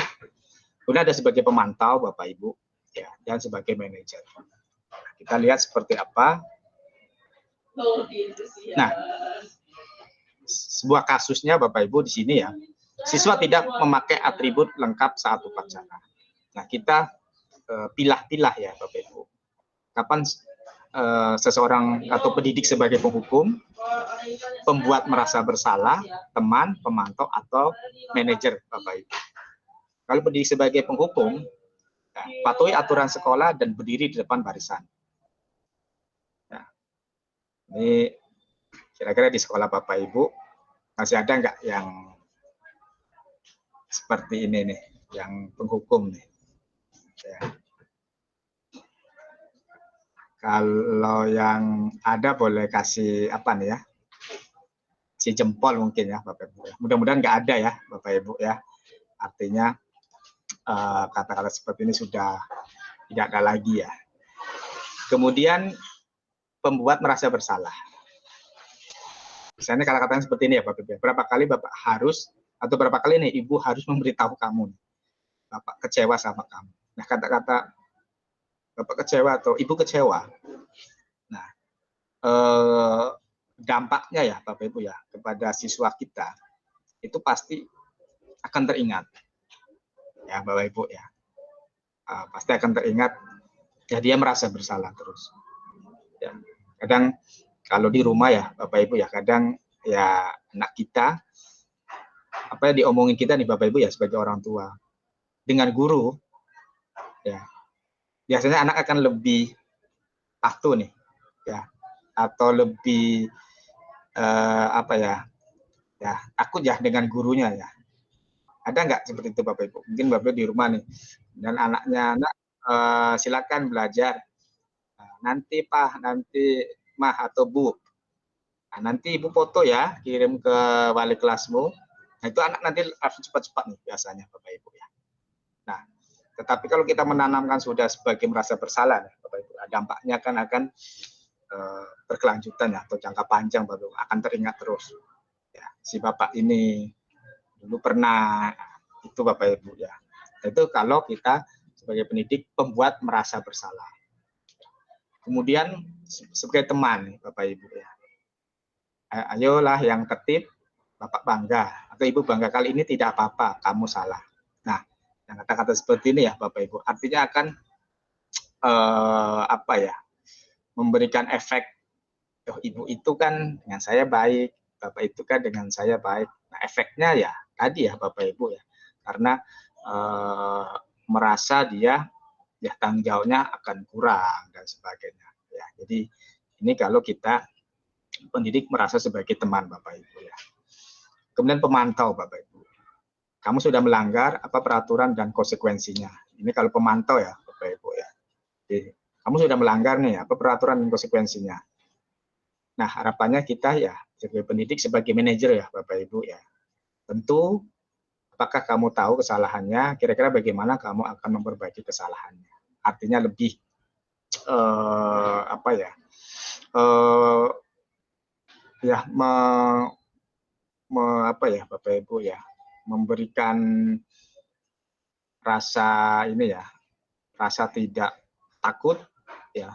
Kemudian ada sebagai pemantau Bapak Ibu ya, dan sebagai manajer. Kita lihat seperti apa. Nah, sebuah kasusnya Bapak Ibu di sini ya, siswa tidak memakai atribut lengkap saat upacara. Nah, kita pilah-pilah ya Bapak Ibu. Kapan seseorang atau pendidik sebagai penghukum, pembuat merasa bersalah, teman, pemantau, atau manajer Bapak Ibu. Kalau pendidik sebagai penghukum, ya, patuhi aturan sekolah dan berdiri di depan barisan. Ya. Ini kira-kira di sekolah Bapak Ibu masih ada nggak yang seperti ini nih, yang penghukum nih? Ya. Kalau yang ada boleh kasih apa nih ya? Si jempol mungkin ya Bapak Ibu. Mudah-mudahan nggak ada ya Bapak Ibu ya. Artinya kata-kata seperti ini sudah tidak ada lagi ya. Kemudian pembuat merasa bersalah. Misalnya kata-katanya seperti ini ya Bapak Ibu. Berapa kali Bapak harus atau berapa kali nih Ibu harus memberitahu kamu, Bapak kecewa sama kamu. Nah, kata-kata Bapak kecewa atau Ibu kecewa. Nah, dampaknya ya Bapak Ibu ya kepada siswa kita itu pasti akan teringat ya Bapak Ibu ya, pasti akan teringat ya, dia merasa bersalah terus ya. Kadang kalau di rumah ya Bapak Ibu ya, kadang ya anak kita apa yang diomongin kita nih Bapak Ibu ya sebagai orang tua dengan guru ya, biasanya anak akan lebih patuh nih ya, atau lebih apa ya, ya takut ya dengan gurunya ya. Ada nggak seperti itu Bapak Ibu? Mungkin Bapak Ibu di rumah nih, dan anaknya, anak silakan belajar. Nanti Pak, nanti Mah atau Bu, nanti Ibu foto ya, kirim ke wali kelasmu. Nah itu anak nanti harus cepat-cepat nih biasanya Bapak Ibu ya. Nah, tetapi kalau kita menanamkan sudah sebagai merasa bersalah, Bapak Ibu, dampaknya kan akan berkelanjutan ya, atau jangka panjang Bapak Ibu, akan teringat terus. Ya, si Bapak ini dulu pernah, itu Bapak Ibu ya. Itu kalau kita sebagai pendidik pembuat merasa bersalah. Kemudian sebagai teman Bapak Ibu ya. Ayolah yang tertib, Bapak bangga atau Ibu bangga, kali ini tidak apa-apa, kamu salah. Nah, yang kata-kata seperti ini ya Bapak Ibu, artinya akan apa ya, memberikan efek. Oh, Ibu itu kan dengan saya baik, Bapak itu kan dengan saya baik. Nah, efeknya ya tadi ya Bapak Ibu ya, karena merasa dia ya tanggung jawabnya akan kurang dan sebagainya ya. Jadi ini kalau kita pendidik merasa sebagai teman Bapak Ibu ya. Kemudian pemantau Bapak Ibu, kamu sudah melanggar apa peraturan dan konsekuensinya. Ini kalau pemantau ya Bapak Ibu ya. Jadi, kamu sudah melanggar nih apa peraturan dan konsekuensinya. Nah, harapannya kita ya sebagai pendidik, sebagai manajer ya Bapak Ibu ya, tentu apakah kamu tahu kesalahannya, kira-kira bagaimana kamu akan memperbaiki kesalahannya. Artinya lebih apa ya, ya apa ya Bapak Ibu ya, memberikan rasa ini ya, rasa tidak takut ya.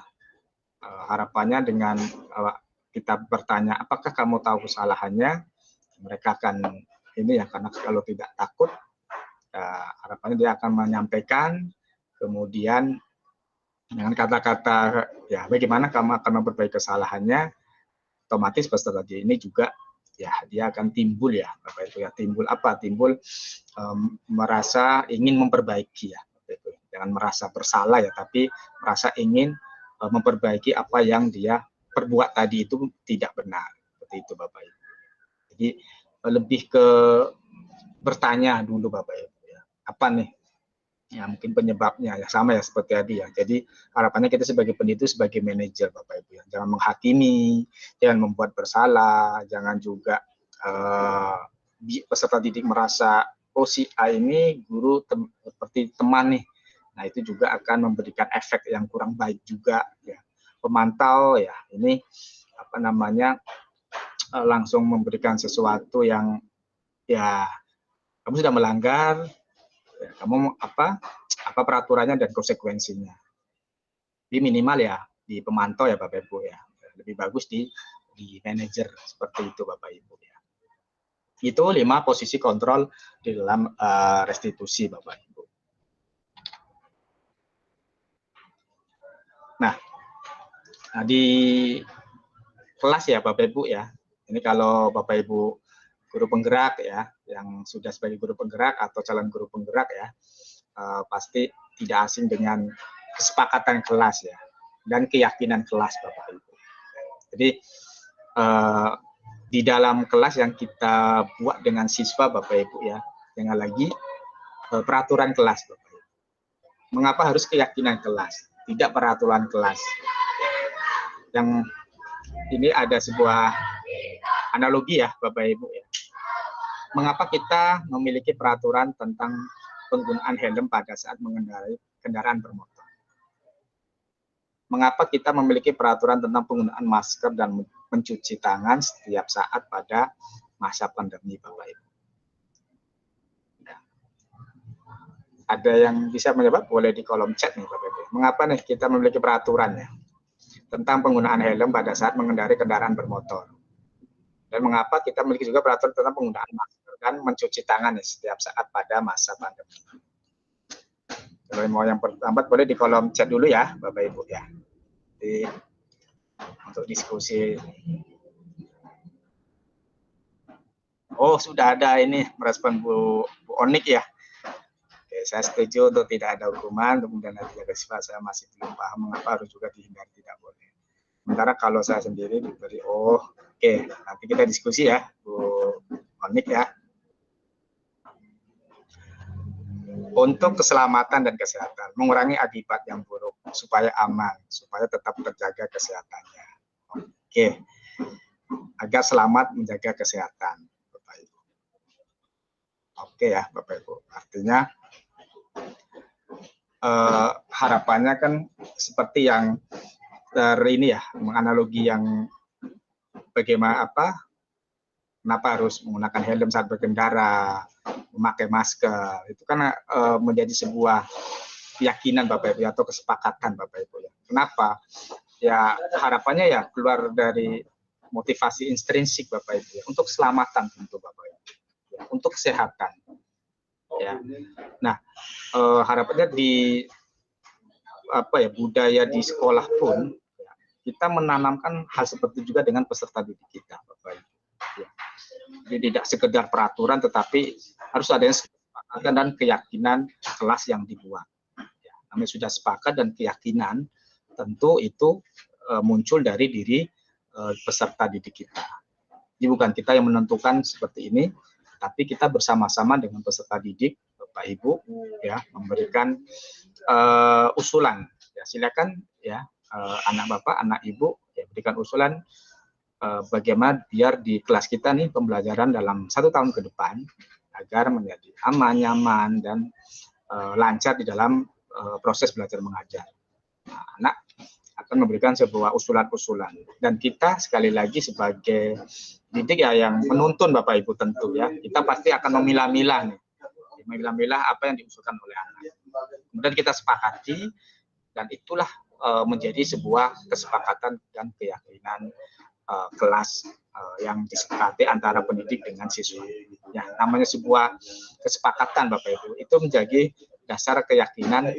Harapannya dengan kita bertanya apakah kamu tahu kesalahannya, mereka akan ini ya, karena kalau tidak takut harapannya dia akan menyampaikan, kemudian dengan kata-kata ya bagaimana kamu akan memperbaiki kesalahannya, otomatis peserta didik ini juga ya dia akan timbul ya Bapak Ibu ya, timbul apa, timbul merasa ingin memperbaiki ya Bapak Ibu. Jangan merasa bersalah ya, tapi merasa ingin memperbaiki apa yang dia perbuat tadi itu tidak benar, seperti itu Bapak Ibu. Jadi lebih ke bertanya dulu Bapak Ibu ya, apa nih ya mungkin penyebabnya ya, sama ya seperti tadi ya. Jadi harapannya kita sebagai pendidik, sebagai manajer Bapak Ibu ya, jangan menghakimi, jangan membuat bersalah, jangan juga peserta didik merasa oh si A ini guru seperti teman nih. Nah, itu juga akan memberikan efek yang kurang baik juga ya. Pemantau ya, ini apa namanya langsung memberikan sesuatu yang ya kamu sudah melanggar, ya, kamu apa peraturannya dan konsekuensinya. Di minimal ya di pemantau ya Bapak Ibu ya. Lebih bagus di manajer seperti itu Bapak Ibu ya. Itu 5 posisi kontrol di dalam restitusi Bapak Ibu. Nah, di kelas ya Bapak Ibu ya. Ini kalau Bapak Ibu guru penggerak ya, yang sudah sebagai guru penggerak atau calon guru penggerak ya, pasti tidak asing dengan kesepakatan kelas ya dan keyakinan kelas Bapak Ibu. Jadi di dalam kelas yang kita buat dengan siswa Bapak Ibu ya, jangan lagi peraturan kelas Bapak Ibu. Mengapa harus keyakinan kelas, tidak peraturan kelas? Yang ini ada sebuah analogi ya Bapak Ibu ya. Mengapa kita memiliki peraturan tentang penggunaan helm pada saat mengendarai kendaraan bermotor? Mengapa kita memiliki peraturan tentang penggunaan masker dan mencuci tangan setiap saat pada masa pandemi Bapak Ibu? Ada yang bisa menjawab? Boleh di kolom chat nih Bapak Ibu. Mengapa nih kita memiliki peraturan ya tentang penggunaan helm pada saat mengendarai kendaraan bermotor? Dan mengapa kita memiliki juga peraturan tentang penggunaan masker dan mencuci tangan ya, setiap saat pada masa pandemi? Kalau mau yang pertama boleh di kolom chat dulu ya Bapak Ibu ya. Untuk diskusi. Oh sudah ada ini merespon Bu Onik ya. Oke, saya setuju untuk tidak ada hukuman, kemudian nanti jaga sifat saya masih belum paham mengapa harus juga dihindari, tidak boleh. Sementara kalau saya sendiri diberi, oke, nanti kita diskusi ya Bu Onik ya. Untuk keselamatan dan kesehatan, mengurangi akibat yang buruk, supaya aman, supaya tetap terjaga kesehatannya. Oke, agar selamat menjaga kesehatan, Bapak Ibu. Oke ya, Bapak Ibu. Artinya harapannya kan seperti yang ini ya, menganalogi yang bagaimana kenapa harus menggunakan helm saat berkendara, memakai masker, itu kan menjadi sebuah keyakinan Bapak Ibu atau kesepakatan Bapak Ibu ya. Kenapa? Ya harapannya ya keluar dari motivasi intrinsik Bapak Ibu ya, untuk keselamatan tentu Bapak Ibu, ya, untuk kesehatan. Ya. Nah, harapannya di budaya di sekolah pun ya, kita menanamkan hal seperti juga dengan peserta didik kita Bapak Ibu. Ya. Jadi tidak sekedar peraturan, tetapi harus ada kesepakatan dan keyakinan kelas yang dibuat. Ya, namanya sudah sepakat dan keyakinan, tentu itu muncul dari diri peserta didik kita. Jadi bukan kita yang menentukan seperti ini, tapi kita bersama-sama dengan peserta didik, Bapak Ibu, ya memberikan usulan. Ya, silakan ya anak Bapak, anak Ibu, ya berikan usulan. Bagaimana biar di kelas kita nih pembelajaran dalam 1 tahun ke depan agar menjadi aman, nyaman, dan lancar di dalam proses belajar mengajar. Nah, anak akan memberikan sebuah usulan-usulan, dan kita sekali lagi sebagai didik ya yang menuntun Bapak Ibu tentu ya, kita pasti akan memilah-milah nih, apa yang diusulkan oleh anak. Kemudian kita sepakati, dan itulah menjadi sebuah kesepakatan dan keyakinan kelas yang disepakati antara pendidik dengan siswa. Ya, namanya sebuah kesepakatan Bapak Ibu, itu menjadi dasar keyakinan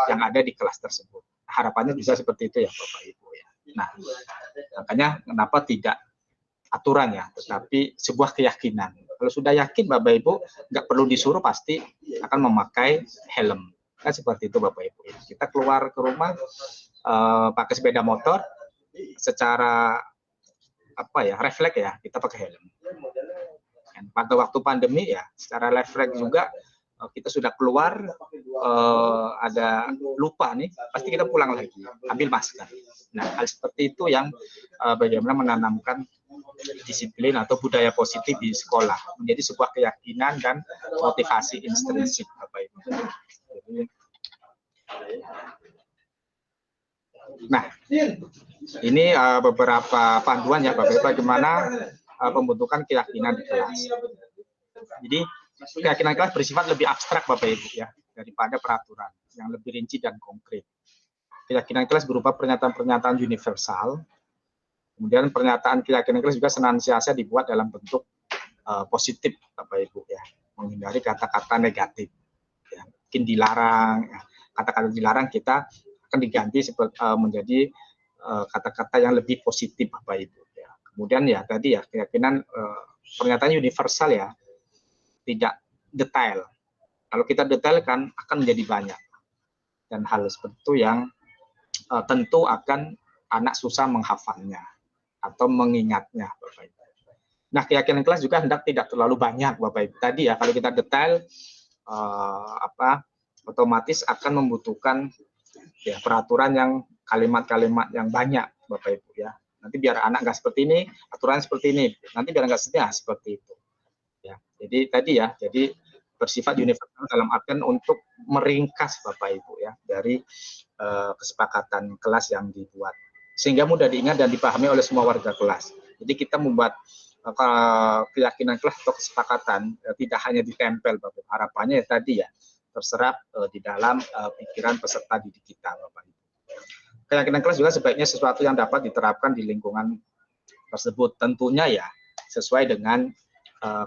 yang ada di kelas tersebut. Harapannya bisa seperti itu ya Bapak Ibu ya. Nah, makanya kenapa tidak aturan ya, tetapi sebuah keyakinan. Kalau sudah yakin Bapak Ibu, nggak perlu disuruh pasti akan memakai helm. Kan seperti itu Bapak Ibu. Kita keluar ke rumah pakai sepeda motor, secara refleks ya kita pakai helm. Dan pada waktu pandemi ya secara refleks juga kita sudah keluar ada lupa nih, pasti kita pulang lagi ambil masker. Nah hal seperti itu yang bagaimana menanamkan disiplin atau budaya positif di sekolah menjadi sebuah keyakinan dan motivasi intrinsik, Bapak Ibu. Jadi, nah, ini beberapa panduan ya Bapak Ibu bagaimana pembentukan keyakinan di kelas. Jadi keyakinan kelas bersifat lebih abstrak Bapak Ibu ya daripada peraturan yang lebih rinci dan konkret. Keyakinan kelas berupa pernyataan-pernyataan universal. Kemudian pernyataan keyakinan kelas juga senantiasa dibuat dalam bentuk positif Bapak Ibu ya, menghindari kata-kata negatif. Ya, mungkin dilarang, kata-kata dilarang kita akan diganti menjadi kata-kata yang lebih positif Bapak Ibu. Ya. Kemudian ya tadi ya keyakinan pernyataan universal ya, tidak detail. Kalau kita detailkan akan menjadi banyak dan hal seperti itu yang tentu akan anak susah menghafalnya atau mengingatnya Bapak Ibu. Nah keyakinan kelas juga hendak tidak terlalu banyak Bapak Ibu. Tadi ya kalau kita detail otomatis akan membutuhkan ya peraturan yang kalimat-kalimat yang banyak Bapak Ibu ya. Nanti biar anak nggak seperti ini, aturan seperti ini. Nanti biar nggak seperti itu. Ya, jadi tadi ya, jadi bersifat universal dalam artian untuk meringkas Bapak Ibu ya dari kesepakatan kelas yang dibuat sehingga mudah diingat dan dipahami oleh semua warga kelas. Jadi kita membuat keyakinan kelas atau kesepakatan tidak hanya ditempel Bapak Ibu. Harapannya ya tadi ya terserap di dalam pikiran peserta didik kita Bapak Ibu. Keyakinan kelas juga sebaiknya sesuatu yang dapat diterapkan di lingkungan tersebut tentunya ya sesuai dengan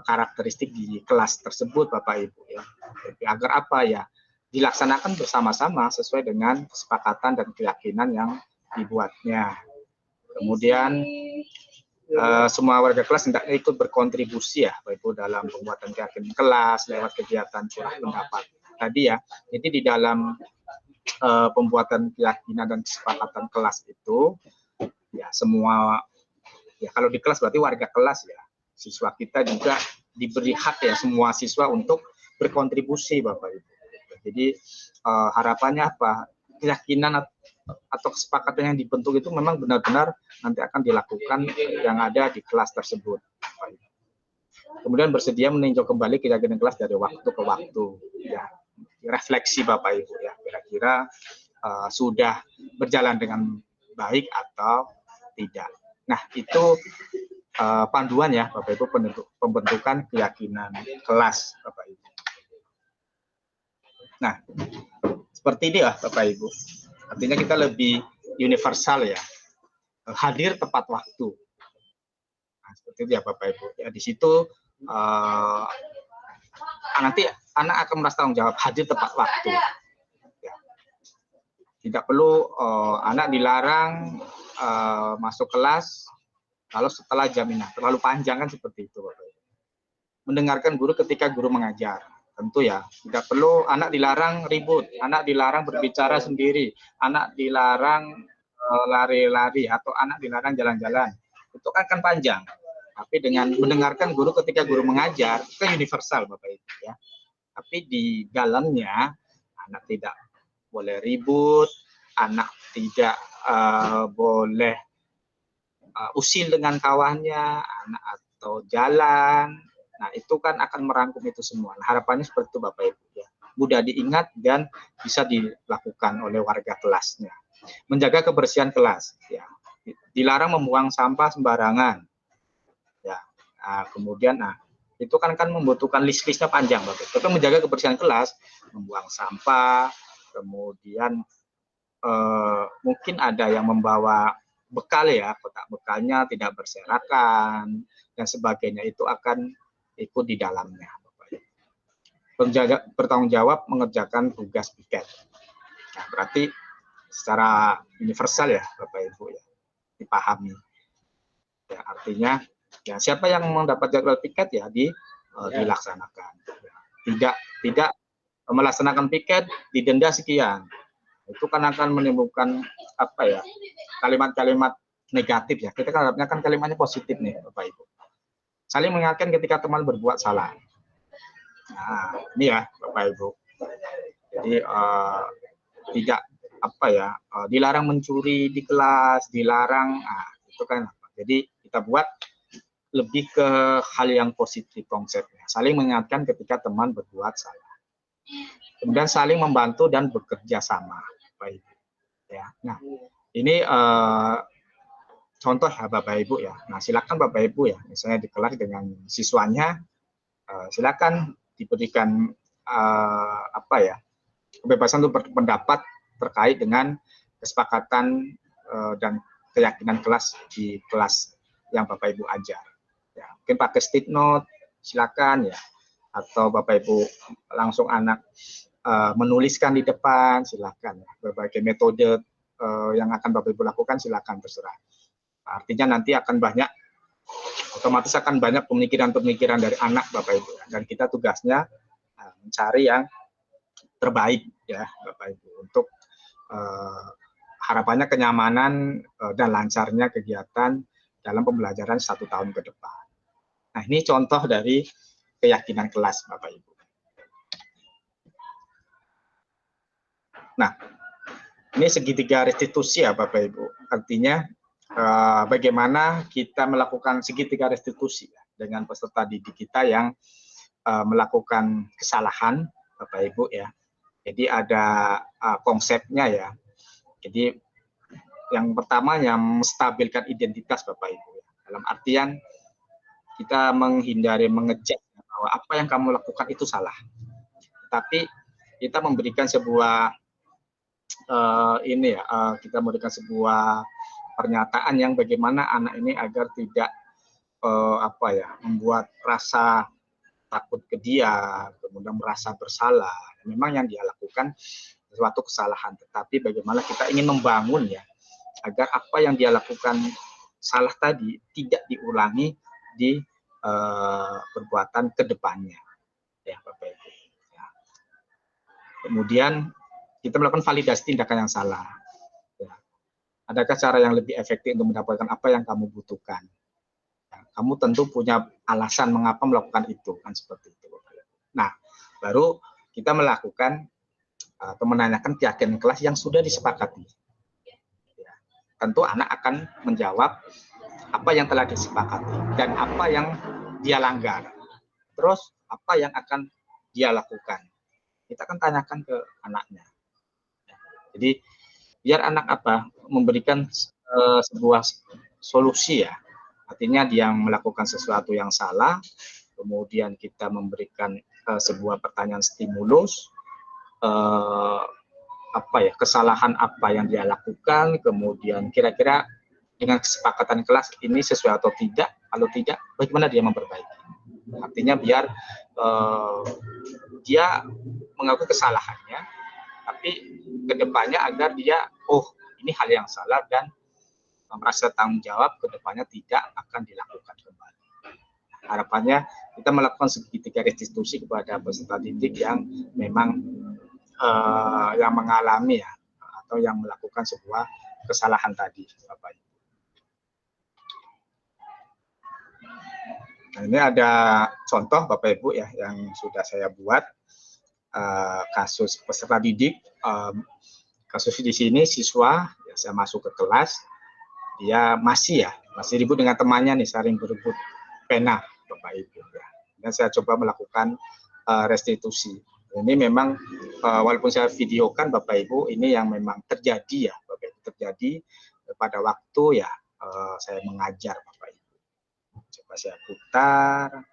karakteristik di kelas tersebut Bapak Ibu ya. Jadi, agar apa ya dilaksanakan bersama-sama sesuai dengan kesepakatan dan keyakinan yang dibuatnya. Kemudian semua warga kelas hendaknya ikut berkontribusi ya Bapak Ibu dalam pembuatan keyakinan kelas lewat kegiatan curah pendapat tadi ya. Jadi di dalam pembuatan keyakinan dan kesepakatan kelas itu ya semua ya kalau di kelas berarti warga kelas ya. Siswa kita juga diberi hak ya semua siswa untuk berkontribusi Bapak Ibu. Jadi harapannya apa? Keyakinan atau kesepakatan yang dibentuk itu memang benar-benar nanti akan dilakukan yang ada di kelas tersebut. Bapak Ibu. Kemudian bersedia meninjau kembali keyakinan kelas dari waktu ke waktu. Ya, refleksi Bapak Ibu ya. Kira-kira sudah berjalan dengan baik atau tidak. Nah itu panduan ya Bapak Ibu pembentukan keyakinan kelas Bapak Ibu. Nah seperti ini ya Bapak Ibu. Artinya kita lebih universal ya. Hadir tepat waktu. Nah, seperti itu ya Bapak Ibu. Ya di situ nanti anak akan merasa tanggung jawab hadir tepat waktu. Ya. Tidak perlu anak dilarang masuk kelas kalau setelah jaminan terlalu panjang kan seperti itu Bapak Ibu. Mendengarkan guru ketika guru mengajar. Tentu ya, tidak perlu anak dilarang ribut, anak dilarang berbicara sendiri, anak dilarang lari-lari atau anak dilarang jalan-jalan. Itu akan panjang. Tapi dengan mendengarkan guru ketika guru mengajar, itu universal Bapak Ibu ya. Tapi di dalamnya anak tidak boleh ribut, anak tidak boleh usil dengan kawannya, anak atau jalan. Nah, itu kan akan merangkum itu semua. Nah, harapannya seperti itu Bapak Ibu ya. Mudah diingat dan bisa dilakukan oleh warga kelasnya. Menjaga kebersihan kelas ya. Dilarang membuang sampah sembarangan. Ya. Nah, kemudian itu kan membutuhkan list-listnya panjang Bapak Ibu. Tapi menjaga kebersihan kelas, membuang sampah, kemudian mungkin ada yang membawa bekal ya, kotak bekalnya tidak berserakan dan sebagainya itu akan ikut di dalamnya. Bertanggung jawab mengerjakan tugas piket. Nah, berarti secara universal ya Bapak Ibu ya dipahami. Ya, artinya ya siapa yang mendapat jadwal piket ya dilaksanakan. Tidak melaksanakan piket didenda sekian. Itu kan akan menimbulkan apa ya kalimat-kalimat negatif ya. Kita kan harapnya kan kalimatnya positif nih Bapak Ibu. Saling mengingatkan ketika teman berbuat salah. Nah, ini ya Bapak Ibu. Jadi tidak apa ya dilarang mencuri di kelas, dilarang. Nah, itu kan. Jadi kita buat lebih ke hal yang positif konsepnya. Saling mengingatkan ketika teman berbuat salah. Kemudian saling membantu dan bekerja sama. Baik. Ya. Nah, ini contoh ya Bapak Ibu ya. Nah, silakan Bapak Ibu ya, misalnya di kelas dengan siswanya, silakan diberikan kebebasan untuk berpendapat terkait dengan kesepakatan dan keyakinan kelas di kelas yang Bapak Ibu ajar. Ya, mungkin pakai stick note, silakan ya. Atau Bapak Ibu langsung anak menuliskan di depan, silakan. Berbagai metode yang akan Bapak Ibu lakukan, silakan, terserah. Artinya nanti akan otomatis akan banyak pemikiran-pemikiran dari anak Bapak Ibu. Dan kita tugasnya mencari yang terbaik ya Bapak Ibu untuk harapannya kenyamanan dan lancarnya kegiatan dalam pembelajaran 1 tahun ke depan. Nah, ini contoh dari keyakinan kelas Bapak Ibu. Nah, ini segitiga restitusi ya Bapak Ibu. Artinya bagaimana kita melakukan segitiga restitusi ya, dengan peserta didik kita yang melakukan kesalahan Bapak Ibu ya. Jadi ada konsepnya ya. Jadi yang pertama yang menstabilkan identitas Bapak Ibu ya. Dalam artian kita menghindari mengejek bahwa apa yang kamu lakukan itu salah. Tapi kita memberikan sebuah kita memberikan sebuah pernyataan yang bagaimana anak ini agar tidak membuat rasa takut ke dia, kemudian merasa bersalah. Memang yang dia lakukan suatu kesalahan, tetapi bagaimana kita ingin membangun ya agar apa yang dia lakukan salah tadi tidak diulangi di perbuatan kedepannya, ya Bapak Ibu. Ya. Kemudian kita melakukan validasi tindakan yang salah. Ya. Adakah cara yang lebih efektif untuk mendapatkan apa yang kamu butuhkan? Ya. Kamu tentu punya alasan mengapa melakukan itu, kan seperti itu. Bapak Ibu. Nah, baru kita melakukan atau menanyakan keyakinan kelas yang sudah disepakati. Ya. Tentu anak akan menjawab apa yang telah disepakati dan apa yang dia langgar. Terus apa yang akan dia lakukan. Kita akan tanyakan ke anaknya. Jadi biar anak memberikan sebuah solusi ya. Artinya dia melakukan sesuatu yang salah, kemudian kita memberikan sebuah pertanyaan stimulus, kesalahan apa yang dia lakukan, kemudian kira-kira dengan kesepakatan kelas ini sesuai atau tidak, kalau tidak bagaimana dia memperbaiki. Artinya biar dia mengakui kesalahannya, tapi kedepannya agar dia ini hal yang salah dan merasa tanggung jawab kedepannya tidak akan dilakukan kembali. Harapannya kita melakukan segitiga restitusi kepada peserta didik yang memang yang mengalami ya atau yang melakukan sebuah kesalahan tadi, Bapak Ibu. Nah, ini ada contoh Bapak Ibu ya yang sudah saya buat kasus peserta didik. Kasus di sini siswa ya, saya masuk ke kelas, dia masih ribut dengan temannya nih, saling berebut pena Bapak Ibu ya. Dan saya coba melakukan restitusi. Ini memang walaupun saya videokan Bapak Ibu, ini yang memang terjadi ya Bapak Ibu, terjadi pada waktu ya saya mengajar Bapak Ibu. Coba saya putar.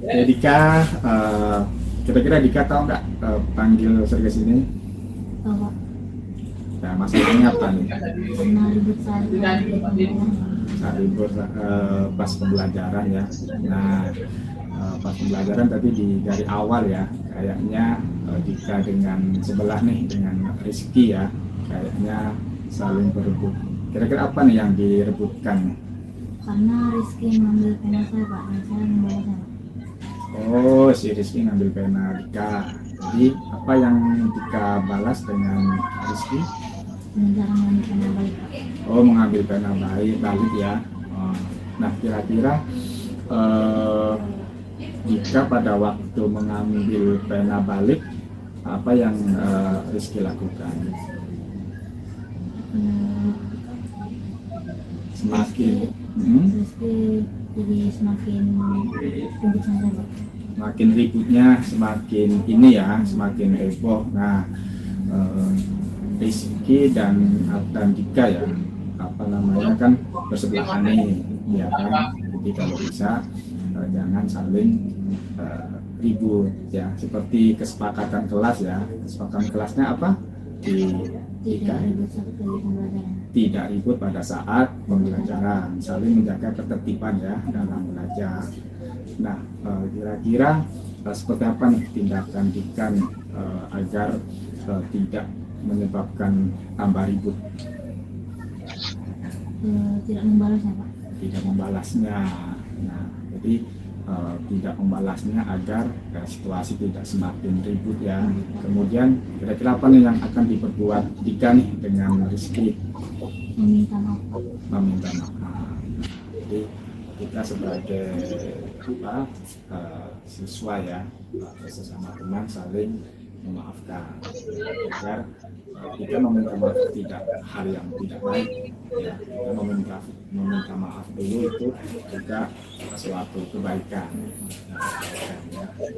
Ya Dika, kira-kira Dika tahu nggak panggil saya ke sini? Tahu. Nah, masalahnya apa nih? Karena ribut Saat libur pas pembelajaran ya. Nah, pas pembelajaran tadi dari awal ya, kayaknya Dika dengan sebelah nih dengan Rizky ya, kayaknya saling berebut. Kira-kira apa nih yang direbutkan? Karena Rizky mengambil pena saya Pak, dan saya membalasnya Pak. Oh, si Rizky ngambil pena Dika. Jadi apa yang Dika balas dengan Rizky? Dan cara mengambil pena balik Pak. Oh, mengambil pena balik ya. Oh. Nah, kira-kira Dika pada waktu mengambil pena balik, apa yang Rizky lakukan? Semakin Rizky jadi semakin ribut sama saya Pak. makin ributnya, semakin ini ya, semakin heboh. Nah, Rizky dan Dika ya, apa namanya kan bersebelahan nih, ya kan. Jadi kalau bisa jangan saling ribut ya. Seperti kesepakatan kelas ya. Kesepakatan kelasnya apa? Tidak ribut saat kali pembelajaran. Tidak ribut pada saat pembelajaran, saling menjaga ketertiban ya dalam belajar. Nah, kira-kira seperti apa nih tindakan Dika agar tidak menyebabkan tambah ribut? Tidak membalasnya Pak. Tidak membalasnya. Nah, jadi tidak membalasnya agar situasi tidak semakin ribut ya. Kemudian kira-kira apa nih yang akan diperbuat Dika nih dengan Rizky? Meminta maaf Pak. Meminta maaf. Jadi kita sebagai siswa ya, sesama teman saling memaafkan agar kita meminta maaf tidak hal yang tidak baik ya. Kita meminta maaf dulu itu juga suatu kebaikan ya.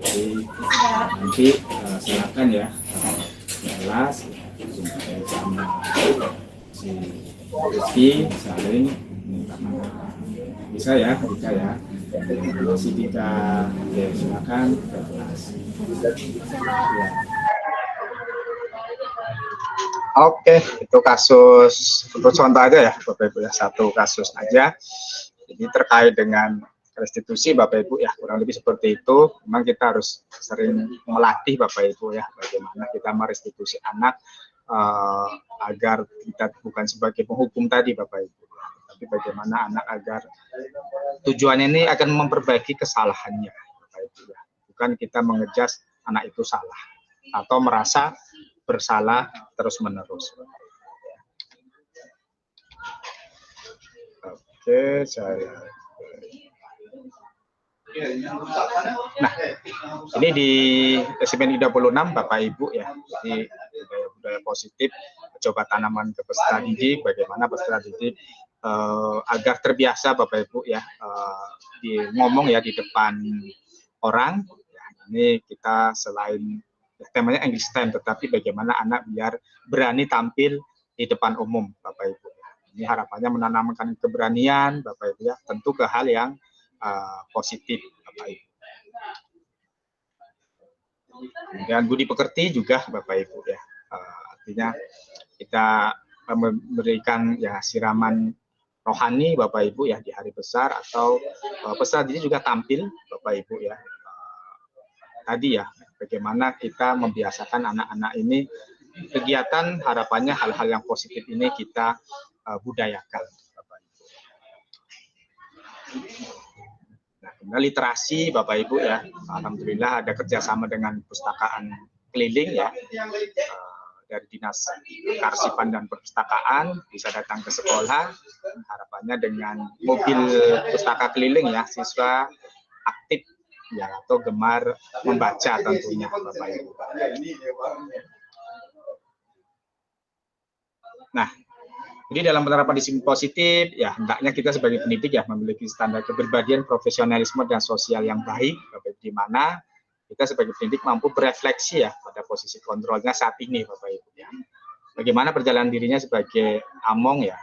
Jadi nanti silakan ya jelas sama si Rizky saling minta maaf. Bisa ya Dika ya. Masih Dika, oke silakan ke kelas. Ya. Oke, itu kasus untuk contoh aja ya Bapak Ibu ya, satu kasus aja. Jadi terkait dengan restitusi Bapak Ibu ya, kurang lebih seperti itu. Memang kita harus sering melatih Bapak Ibu ya, bagaimana kita merestitusi anak agar kita bukan sebagai penghukum tadi Bapak Ibu, tapi bagaimana anak agar tujuannya ini akan memperbaiki kesalahannya Bapak Ibu ya. Bukan kita mengejas anak itu salah atau merasa bersalah terus-menerus. Oke, saya. Nah, ini di SMN 36 Bapak Ibu ya. Jadi budaya positif, coba tanaman ke peserta didik, bagaimana peserta didik agar terbiasa Bapak Ibu ya ngomong ya di depan orang. Ya, ini kita selain temanya English time, tetapi bagaimana anak biar berani tampil di depan umum Bapak Ibu. Ini harapannya menanamkan keberanian Bapak Ibu ya, tentu ke hal yang positif Bapak Ibu. Kemudian budi pekerti juga Bapak Ibu ya, artinya kita memberikan ya siraman rohani Bapak Ibu ya di hari besar, atau peserta didik juga tampil Bapak Ibu ya. Tadi ya, bagaimana kita membiasakan anak-anak ini kegiatan, harapannya hal-hal yang positif ini kita budayakan Bapak Ibu. Nah, kemudian literasi Bapak Ibu ya, alhamdulillah ada kerjasama dengan pustakaan keliling ya, dari Dinas Kearsipan dan Perpustakaan bisa datang ke sekolah, harapannya dengan mobil pustaka keliling ya, siswa aktif ya atau gemar membaca tentunya Bapak Ibu. Nah, jadi dalam penerapan disiplin positif ya, hendaknya kita sebagai pendidik ya memiliki standar kepribadian, profesionalisme dan sosial yang baik, Bapak Ibu, di mana kita sebagai pendidik mampu berefleksi ya pada posisi kontrolnya saat ini Bapak Ibu ya. Bagaimana perjalanan dirinya sebagai among ya,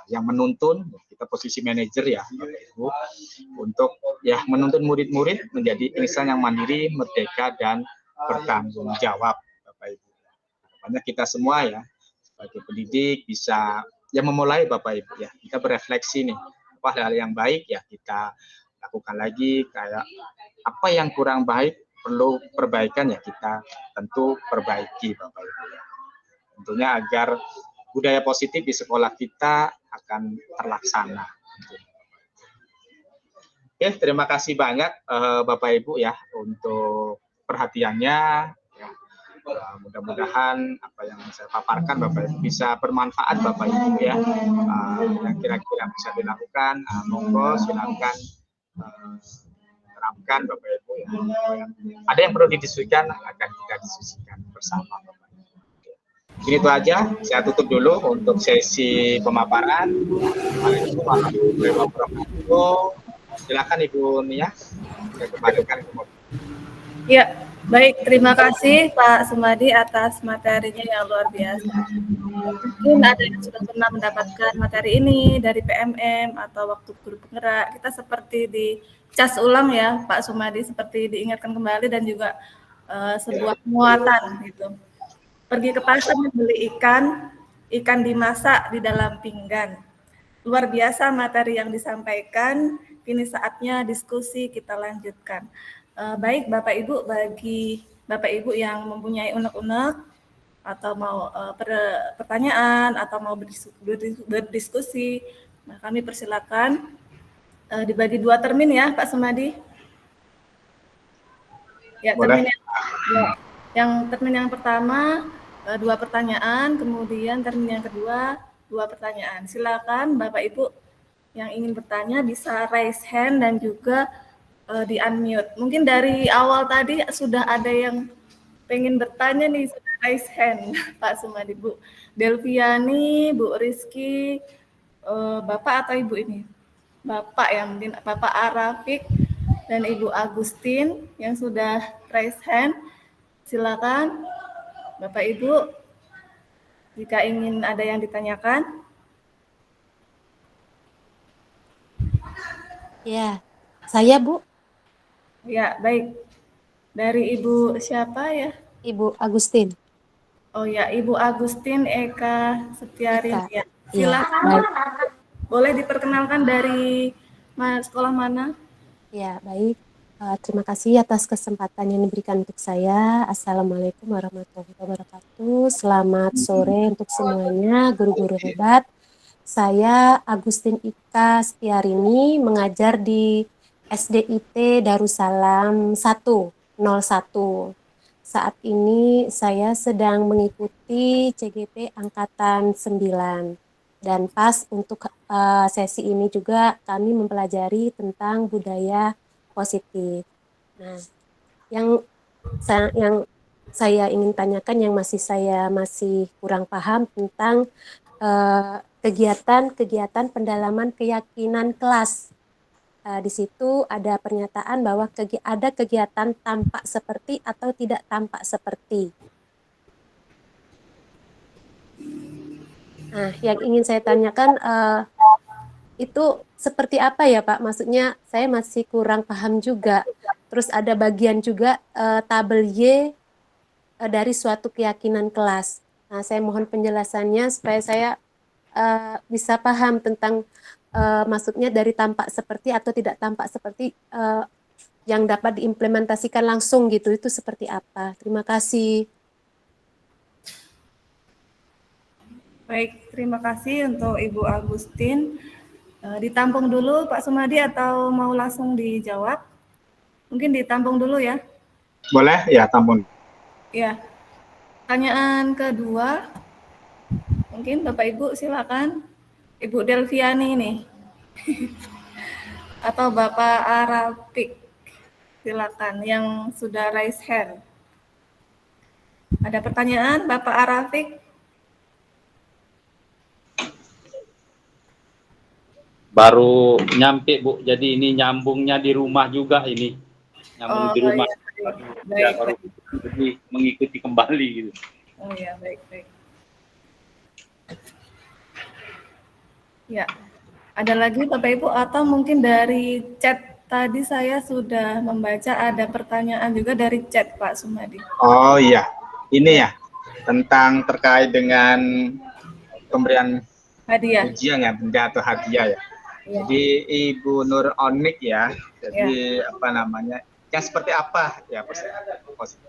yang menuntun, kita posisi manajer ya Bapak Ibu, untuk ya menuntun murid-murid menjadi insan yang mandiri, merdeka dan bertanggung jawab Bapak Ibu. Harapannya kita semua ya sebagai pendidik bisa ya memulai Bapak Ibu ya, kita berefleksi nih, apa hal yang baik ya kita lakukan lagi, kayak apa yang kurang baik perlu perbaikan ya kita tentu perbaiki Bapak Ibu ya. tentunya agar budaya positif di sekolah kita akan terlaksana. Oke, terima kasih banyak Bapak Ibu ya untuk perhatiannya. Ya. Mudah-mudahan apa yang saya paparkan Bapak Ibu bisa bermanfaat Bapak Ibu ya. Yang kira-kira bisa dilakukan, monggo silakan terapkan Bapak Ibu ya. Ada yang perlu didiskusikan akan kita diskusikan bersama Bapak Ibu. Ini itu aja, saya tutup dulu untuk sesi pemaparan. Assalamualaikum warahmatullahi wabarakatuh. Silakan Ibu Nia, saya kembalikan ke mobil. Ya, baik. Terima kasih Pak Sumadi atas materinya yang luar biasa. Mungkin ada yang sudah pernah mendapatkan materi ini dari PMM atau waktu guru penggerak. Kita seperti di cas ulang ya, Pak Sumadi, seperti diingatkan kembali dan juga sebuah muatan gitu. Pergi ke pasar membeli ikan dimasak di dalam pinggan. Luar biasa materi yang disampaikan. Kini saatnya diskusi kita lanjutkan. Baik Bapak Ibu, bagi Bapak Ibu yang mempunyai unek-unek atau mau pertanyaan atau mau berdiskusi, nah kami persilakan dibagi 2 termin ya Pak Sumadi. Ya, termin yang pertama 2 pertanyaan, kemudian termin yang kedua 2 pertanyaan. Silakan Bapak Ibu yang ingin bertanya bisa raise hand dan juga di unmute. Mungkin dari awal tadi sudah ada yang pengen bertanya nih, sudah raise hand Pak Sumadi, Bu Delviani, Bu Rizky, Bapak atau Ibu ini? Bapak ya, mungkin Bapak Arafik dan Ibu Agustin yang sudah raise hand. Silakan Bapak Ibu jika ingin ada yang ditanyakan. Ya, saya Bu. Ya, baik. Dari Ibu siapa ya? Ibu Agustin. Oh ya, Ibu Agustin Eka Setiarin. Ya, silakan. Ya, boleh diperkenalkan dari sekolah mana? Ya, baik. Terima kasih atas kesempatan yang diberikan untuk saya. Assalamualaikum warahmatullahi wabarakatuh. Selamat sore untuk semuanya, guru-guru hebat. Saya Agustin Ika Setiarini, mengajar di SDIT Darussalam 101. Saat ini saya sedang mengikuti CGP Angkatan 9. Dan pas untuk sesi ini juga kami mempelajari tentang budaya positif. Nah, yang saya ingin tanyakan, yang saya masih kurang paham tentang kegiatan pendalaman keyakinan kelas. Di situ ada pernyataan bahwa ada kegiatan tampak seperti atau tidak tampak seperti. Nah, yang ingin saya tanyakan itu seperti apa ya Pak? Maksudnya saya masih kurang paham juga. Terus ada bagian juga tabel Y dari suatu keyakinan kelas. Nah, saya mohon penjelasannya supaya saya bisa paham tentang maksudnya dari tampak seperti atau tidak tampak seperti yang dapat diimplementasikan langsung gitu, itu seperti apa? Terima kasih. Baik, terima kasih untuk Ibu Agustin. Ditampung dulu Pak Sumadi atau mau langsung dijawab? Mungkin ditampung dulu ya. Boleh ya, tampung. Ya. Pertanyaan kedua. Mungkin Bapak Ibu silakan. Ibu Delviani nih. Atau Bapak Arafik. Silakan yang sudah raise hand. Ada pertanyaan Bapak Arafik? Baru nyampe Bu, jadi ini nyambungnya di rumah juga ini. Nyambung di rumah. Iya, baik. Baru jadi mengikuti kembali gitu. Oh ya, baik. Ya, ada lagi Bapak Ibu atau mungkin dari chat tadi saya sudah membaca ada pertanyaan juga dari chat Pak Sumadi. Oh iya, ini ya tentang terkait dengan pemberian Hadiah. ujian ya, benda atau hadiah ya. Jadi Ibu Nur Onik ya, jadi apa namanya, yang seperti apa ya positif.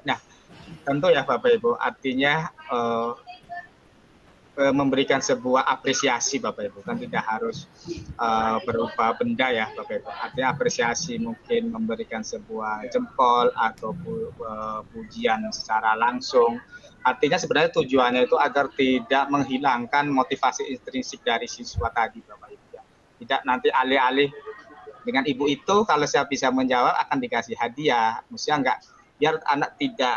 Nah, tentu ya Bapak Ibu, artinya memberikan sebuah apresiasi Bapak Ibu, kan tidak harus berupa benda ya Bapak Ibu. Artinya apresiasi mungkin memberikan sebuah jempol atau pujian secara langsung. Artinya sebenarnya tujuannya itu agar tidak menghilangkan motivasi intrinsik dari siswa tadi Bapak Ibu ya. Tidak nanti alih-alih dengan ibu itu kalau saya bisa menjawab akan dikasih hadiah. Maksudnya enggak, biar anak tidak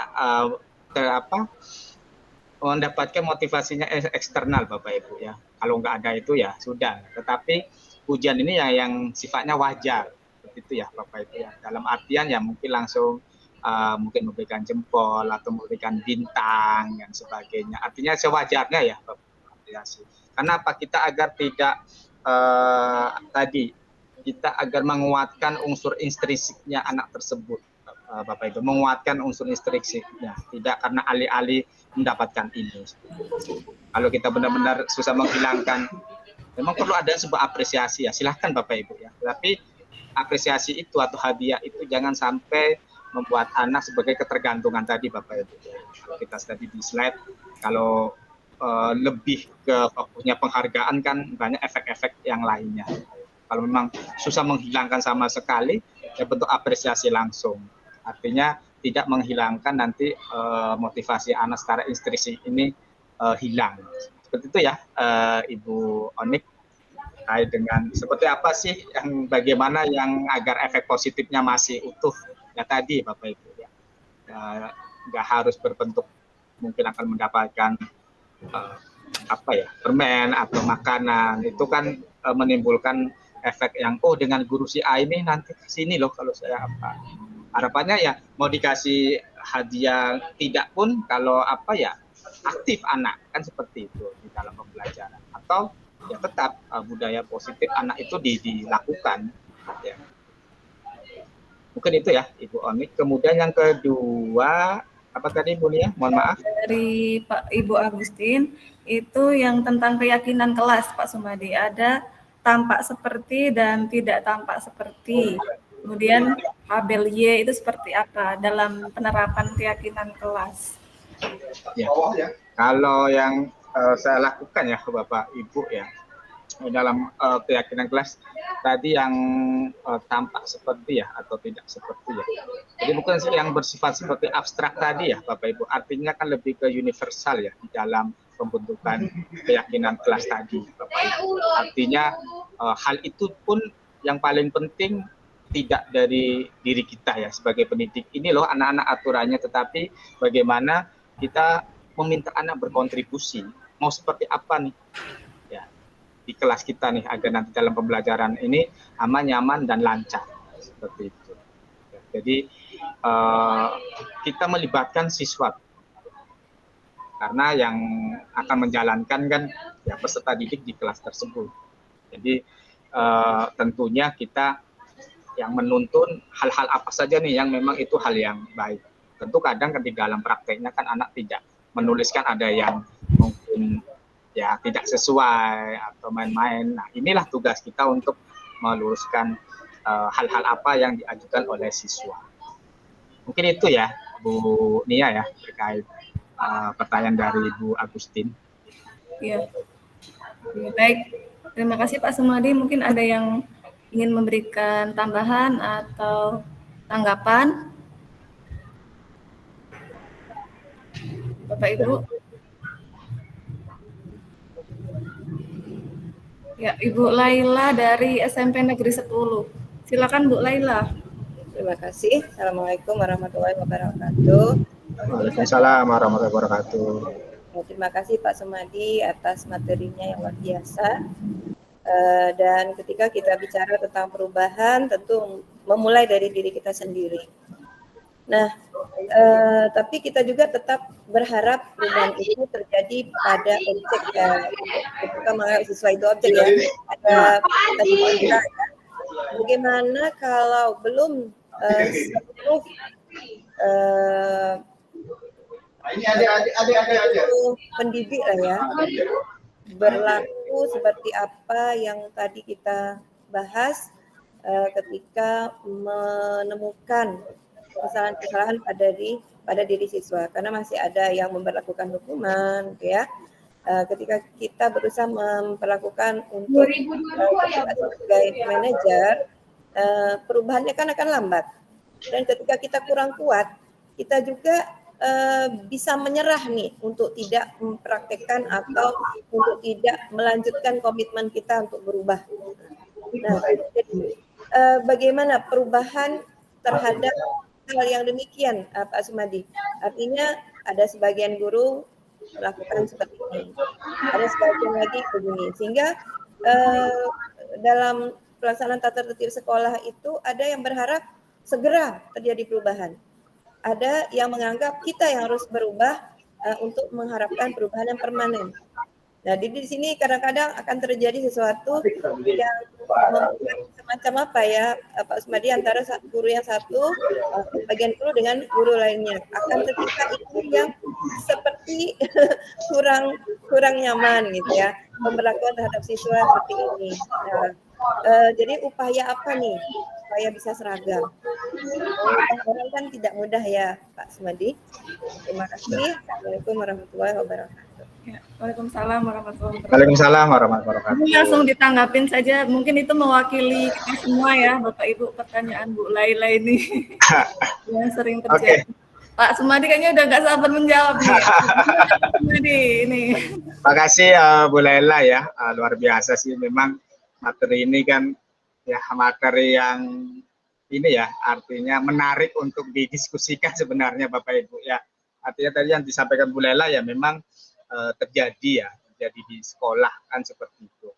mendapatkan motivasinya eksternal Bapak Ibu ya. Kalau nggak ada itu ya sudah. Tetapi pujian ini yang sifatnya wajar. Seperti itu ya Bapak Ibu ya. Dalam artian ya mungkin langsung mungkin memberikan jempol atau memberikan bintang dan sebagainya. Artinya sewajarnya ya Bapak Ibu. Karena apa? Kita agar tidak kita agar menguatkan unsur intrinsiknya anak tersebut. Bapak Ibu, menguatkan unsur intrinsiknya, tidak karena alih-alih mendapatkan ini. Kalau kita benar-benar susah menghilangkan, memang perlu ada sebuah apresiasi ya, silahkan Bapak Ibu ya. Tapi apresiasi itu atau hadiah itu jangan sampai membuat anak sebagai ketergantungan tadi Bapak Ibu. Kalau kita tadi di slide, kalau lebih ke fokusnya penghargaan kan banyak efek-efek yang lainnya. Kalau memang susah menghilangkan sama sekali, ya bentuk apresiasi langsung. Artinya tidak menghilangkan nanti motivasi anak secara intrinsik ini hilang. Seperti itu ya Ibu Onik, terkait dengan seperti apa sih yang bagaimana yang agar efek positifnya masih utuh ya tadi Bapak Ibu ya. Nggak harus berbentuk mungkin akan mendapatkan permen atau makanan, itu kan menimbulkan efek yang dengan guru si A ini nanti sini loh kalau saya harapannya ya mau dikasih hadiah tidak pun kalau aktif anak kan seperti itu di dalam pembelajaran, atau ya tetap budaya positif anak itu dilakukan ya. Mungkin itu ya Ibu Onik. Kemudian yang kedua apa tadi Bu Nia? Mohon maaf. Dari Pak Ibu Agustin itu yang tentang keyakinan kelas Pak Sumadi, ada tampak seperti dan tidak tampak seperti. Kemudian tabel Y itu seperti apa dalam penerapan keyakinan kelas? Ya. Kalau yang saya lakukan ya Bapak Ibu ya dalam keyakinan kelas tadi yang tampak seperti ya atau tidak seperti ya. Jadi bukan yang bersifat seperti abstrak tadi ya Bapak Ibu. Artinya kan lebih ke universal ya di dalam pembentukan keyakinan kelas tadi Bapak Ibu. Artinya hal itu pun yang paling penting tidak dari diri kita ya sebagai pendidik. Ini loh anak-anak aturannya, tetapi bagaimana kita meminta anak berkontribusi. Mau seperti apa nih ya di kelas kita nih agar nanti dalam pembelajaran ini aman, nyaman dan lancar seperti itu. Ya, jadi kita melibatkan siswa karena yang akan menjalankan kan ya peserta didik di kelas tersebut. Jadi tentunya kita yang menuntun hal-hal apa saja nih yang memang itu hal yang baik. Tentu kadang kan di dalam prakteknya kan anak tidak menuliskan ada yang mungkin ya tidak sesuai atau main-main. Nah inilah tugas kita untuk meluruskan hal-hal apa yang diajukan oleh siswa. Mungkin itu ya Bu Nia ya terkait pertanyaan dari Bu Agustin. Iya. Baik, terima kasih Pak Sumadi. Mungkin ada yang ingin memberikan tambahan atau tanggapan? Bapak Ibu? Ya, Ibu Laila dari SMP Negeri 10. Silakan Bu Laila. Terima kasih. Assalamualaikum warahmatullahi wabarakatuh. Waalaikumsalam warahmatullahi wabarakatuh. Terima kasih Pak Sumadi atas materinya yang luar biasa. Dan ketika kita bicara tentang perubahan, tentu memulai dari diri kita sendiri. Nah, tapi kita juga tetap berharap perubahan itu terjadi pada objek ketika menganggap siswa itu objek ya. Ada kita ya. Bagaimana kalau belum seluruh pendidik lah ya berlaku seperti apa yang tadi kita bahas ketika menemukan kesalahan-kesalahan pada diri siswa, karena masih ada yang memperlakukan hukuman ya, ketika kita berusaha memperlakukan untuk sebagai manajer, perubahannya kan akan lambat. Dan ketika kita kurang kuat, kita juga bisa menyerah nih untuk tidak mempraktekkan atau untuk tidak melanjutkan komitmen kita untuk berubah. Nah, jadi bagaimana perubahan terhadap hal yang demikian, Pak Sumadi? Artinya ada sebagian guru melakukan seperti ini, ada sebagian lagi begini, sehingga dalam pelaksanaan tata tertib sekolah itu ada yang berharap segera terjadi perubahan, ada yang menganggap kita yang harus berubah untuk mengharapkan perubahan yang permanen. Nah, di sini kadang-kadang akan terjadi sesuatu yang membuat semacam apa ya, Pak Sumadi, antara guru yang satu, bagian guru dengan guru lainnya. Akan ketika itu yang seperti kurang nyaman gitu ya, pemberlakuan terhadap siswa seperti ini. Nah, jadi upaya apa nih supaya bisa seragam? Orang kan tidak mudah ya, Pak Sumadi. Terima kasih. Assalamualaikum warahmatullahi wabarakatuh. Ya, Waalaikumsalam warahmatullahi wabarakatuh. Waalaikumsalam warahmatullahi wabarakatuh. Ini langsung ditanggapin saja, mungkin itu mewakili kita semua ya, Bapak Ibu, pertanyaan Bu Laila ini yang sering terjadi. Pak Sumadi kayaknya udah nggak sabar menjawab nih. Sumadi ini. Terima kasih Bu Laila ya, luar biasa sih memang materi ini kan ya materi yang ini ya artinya menarik untuk didiskusikan sebenarnya Bapak Ibu ya. Artinya tadi yang disampaikan Bu Laila ya memang terjadi di sekolah kan seperti itu.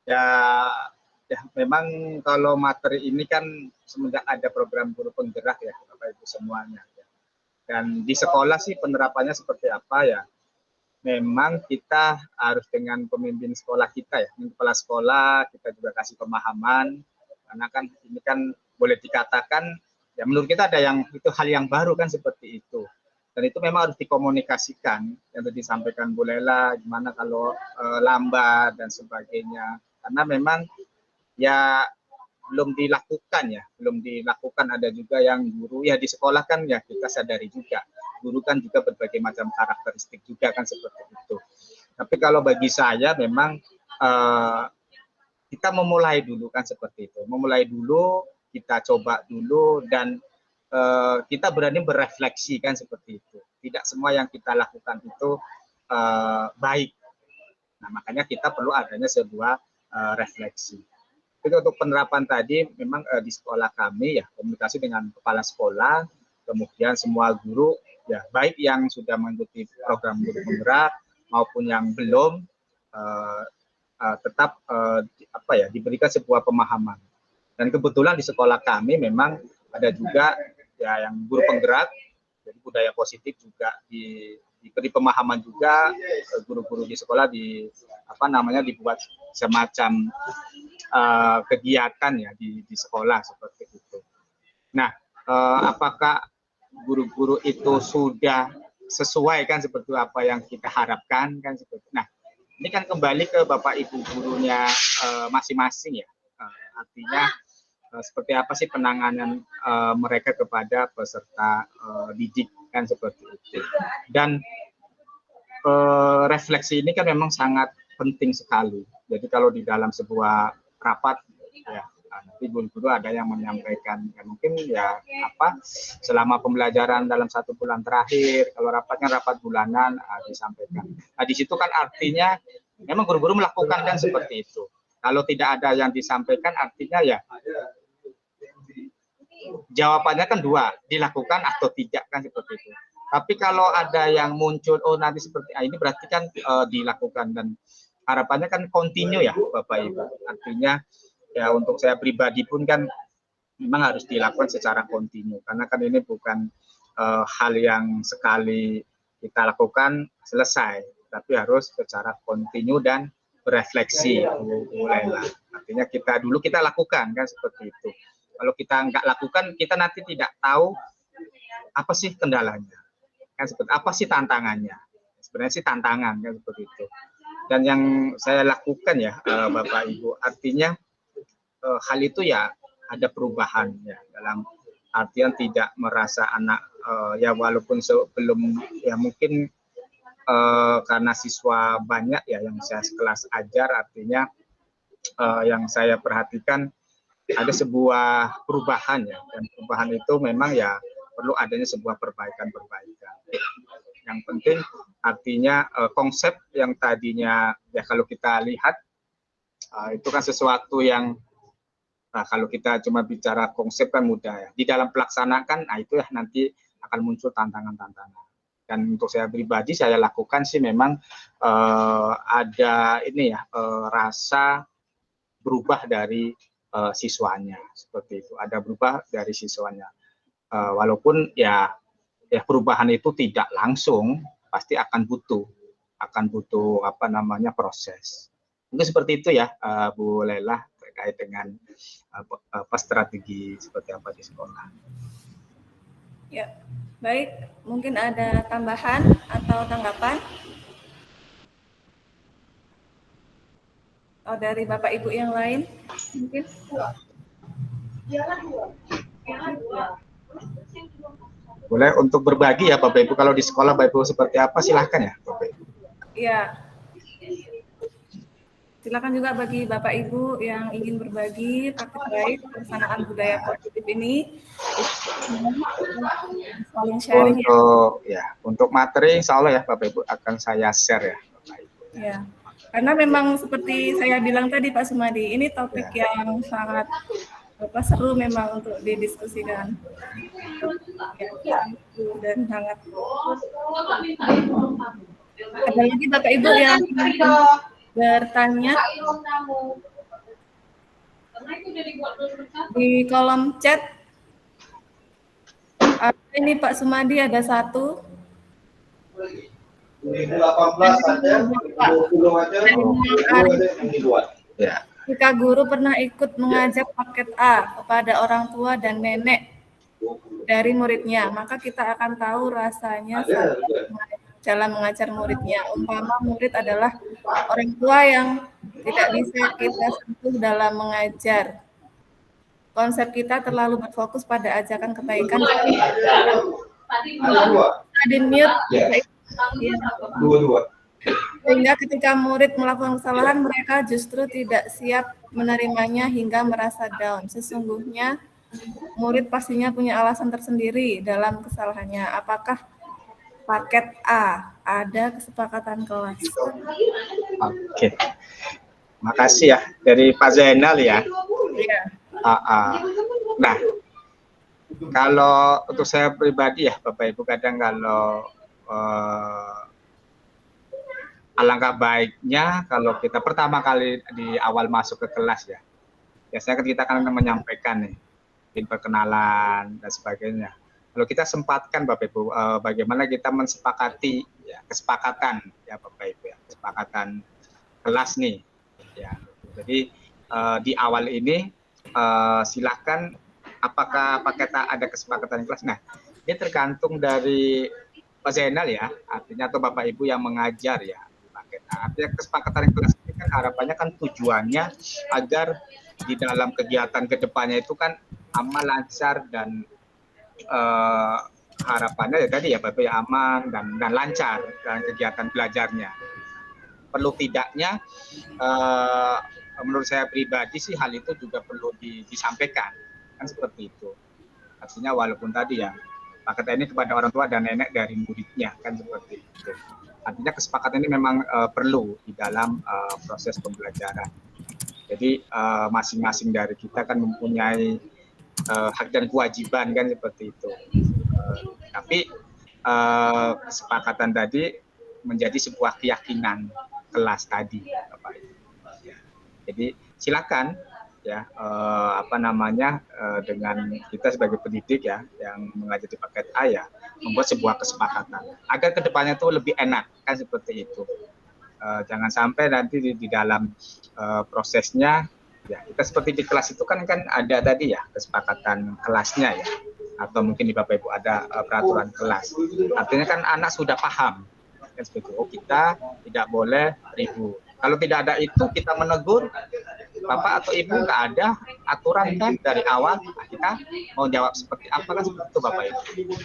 Ya memang kalau materi ini kan semenjak ada program guru penggerak ya Bapak Ibu semuanya. Ya. Dan di sekolah sih penerapannya seperti apa ya? Memang kita harus dengan pemimpin sekolah kita ya, kepala sekolah kita juga kasih pemahaman karena kan ini kan boleh dikatakan ya menurut kita ada yang itu hal yang baru kan seperti itu. Dan itu memang harus dikomunikasikan yang tadi disampaikan Bu Lela gimana kalau lambat dan sebagainya karena memang ya belum dilakukan ada juga yang guru ya di sekolah kan ya kita sadari juga guru kan juga berbagai macam karakteristik juga kan seperti itu tapi kalau bagi saya memang kita memulai dulu kan seperti itu kita coba dulu dan kita berani berefleksi kan seperti itu. Tidak semua yang kita lakukan itu baik. Nah, makanya kita perlu adanya sebuah refleksi. Itu untuk penerapan tadi memang di sekolah kami ya komunikasi dengan kepala sekolah, kemudian semua guru ya baik yang sudah mengikuti program guru penggerak maupun yang belum tetap diberikan sebuah pemahaman. Dan kebetulan di sekolah kami memang ada juga ya yang guru penggerak, jadi budaya positif juga diberi pemahaman juga guru-guru di sekolah dibuat semacam kegiatan ya di sekolah seperti itu. Nah, apakah guru-guru itu sudah sesuai kan seperti apa yang kita harapkan kan seperti. Nah, ini kan kembali ke Bapak Ibu gurunya masing-masing ya. Artinya seperti apa sih penanganan mereka kepada peserta didik kan seperti itu dan refleksi ini kan memang sangat penting sekali. Jadi kalau di dalam sebuah rapat ya nanti guru-guru ada yang menyampaikan ya mungkin ya selama pembelajaran dalam 1 bulan terakhir kalau rapatnya rapat bulanan disampaikan. Nah di situ kan artinya memang guru-guru melakukan kan seperti itu. Kalau tidak ada yang disampaikan artinya ya jawabannya kan 2, dilakukan atau tidak kan seperti itu. Tapi kalau ada yang muncul, nanti seperti ini berarti kan dilakukan dan harapannya kan continue ya Bapak Ibu. Artinya ya untuk saya pribadi pun kan memang harus dilakukan secara continue karena kan ini bukan hal yang sekali kita lakukan selesai, tapi harus secara continue dan berefleksi mulailah. Artinya kita lakukan kan seperti itu. Kalau kita nggak lakukan, kita nanti tidak tahu apa sih kendalanya, kan seperti apa sih tantangannya. Sebenarnya sih tantangan kan seperti itu. Dan yang saya lakukan ya, Bapak Ibu, artinya hal itu ya ada perubahan ya dalam artian tidak merasa anak ya walaupun sebelum ya mungkin karena siswa banyak ya yang saya sekelas ajar, artinya yang saya perhatikan ada sebuah perubahan ya, dan perubahan itu memang ya perlu adanya sebuah perbaikan-perbaikan. Yang penting artinya konsep yang tadinya ya kalau kita lihat itu kan sesuatu yang kalau kita cuma bicara konsep kan mudah ya. Di dalam pelaksanaan, itu ya nanti akan muncul tantangan-tantangan. Dan untuk saya pribadi saya lakukan sih memang ada ini ya rasa berubah dari siswanya seperti itu. Ada berubah dari siswanya. Walaupun ya perubahan itu tidak langsung, pasti akan butuh apa namanya proses. Mungkin seperti itu ya, Bu Lela, terkait dengan strategi seperti apa di sekolah. Ya, baik. Mungkin ada tambahan atau tanggapan? Atau dari Bapak Ibu yang lain? Mungkin. Boleh untuk berbagi ya Bapak Ibu, kalau di sekolah Bapak Ibu seperti apa, silahkan ya Bapak Ibu. Ya. Silakan juga bagi Bapak Ibu yang ingin berbagi praktik baik pelaksanaan budaya positif ini. Saling sharing untuk materi insya Allah ya Bapak Ibu akan saya share ya Bapak Ibu. Ya. Karena memang seperti saya bilang tadi Pak Sumadi, ini topik yang sangat seru memang untuk didiskusikan. Ya, dan sangat. Ada lagi Bapak Ibu yang bertanya di kolom chat. Ini Pak Sumadi ada satu. 2018 ada, 2020 aja, 2022. Ya. Jika guru pernah ikut mengajak paket A kepada orang tua dan nenek dari muridnya, maka kita akan tahu rasanya dalam mengajar muridnya. Umpama murid adalah orang tua yang tidak bisa kita sentuh dalam mengajar. Konsep kita terlalu berfokus pada ajakan kebaikan. Tadi mute. Sehingga ketika murid melakukan kesalahan, mereka justru tidak siap menerimanya hingga merasa down. Sesungguhnya murid pastinya punya alasan tersendiri dalam kesalahannya. Apakah paket A ada kesepakatan kelas? Oke. Makasih ya dari Pak Zainal ya. Iya. Nah, kalau untuk saya pribadi ya Bapak Ibu, kadang kalau alangkah baiknya kalau kita pertama kali di awal masuk ke kelas ya, biasanya kita kan menyampaikan nih, perkenalan dan sebagainya. Kalau kita sempatkan Bapak Ibu, bagaimana kita mensepakati ya, kesepakatan ya Bapak Ibu ya, kesepakatan kelas nih ya. Jadi di awal ini silakan apakah paket ada kesepakatan kelas. Nah, ini tergantung dari Pak Zainal ya, artinya atau Bapak Ibu yang mengajar ya. Artinya kesepakatan kelas ini kan harapannya kan tujuannya agar di dalam kegiatan kedepannya itu kan aman, lancar, dan harapannya ya tadi ya Bapak ya aman dan lancar dalam kegiatan belajarnya. Perlu tidaknya menurut saya pribadi sih hal itu juga perlu disampaikan kan seperti itu. Artinya walaupun tadi ya paket ini kepada orang tua dan nenek dari muridnya kan seperti itu. Artinya kesepakatan ini memang perlu di dalam proses pembelajaran. Jadi masing-masing dari kita kan mempunyai hak dan kewajiban kan seperti itu. Tapi kesepakatan tadi menjadi sebuah keyakinan kelas tadi, Bapak Ibu. Jadi silakan ya dengan kita sebagai pendidik ya yang mengajar di paket A ya membuat sebuah kesepakatan agar kedepannya itu lebih enak kan seperti itu. Jangan sampai nanti di dalam prosesnya ya kita seperti di kelas itu kan ada tadi ya kesepakatan kelasnya ya, atau mungkin di Bapak Ibu ada peraturan kelas. Artinya kan anak sudah paham kan seperti itu. Oh, kita tidak boleh ribut. Kalau tidak ada itu kita menegur, Bapak atau Ibu nggak ada aturan kan dari awal, nah, kita mau jawab seperti apa kan seperti itu Bapak Ibu.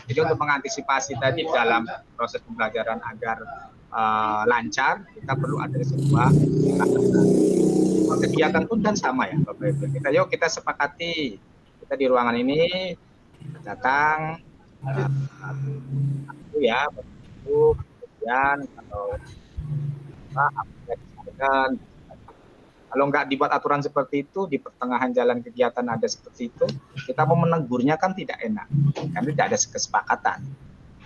Jadi untuk mengantisipasi tadi dalam proses pembelajaran agar lancar, kita perlu ada sebuah kegiatan pun kan sama ya Bapak Ibu. Kita sepakati, kita di ruangan ini datang ya Bapak Ibu, kemudian atau apa yang disampaikan. Kalau nggak dibuat aturan seperti itu, di pertengahan jalan kegiatan ada seperti itu, kita mau menegurnya kan tidak enak, karena tidak ada kesepakatan.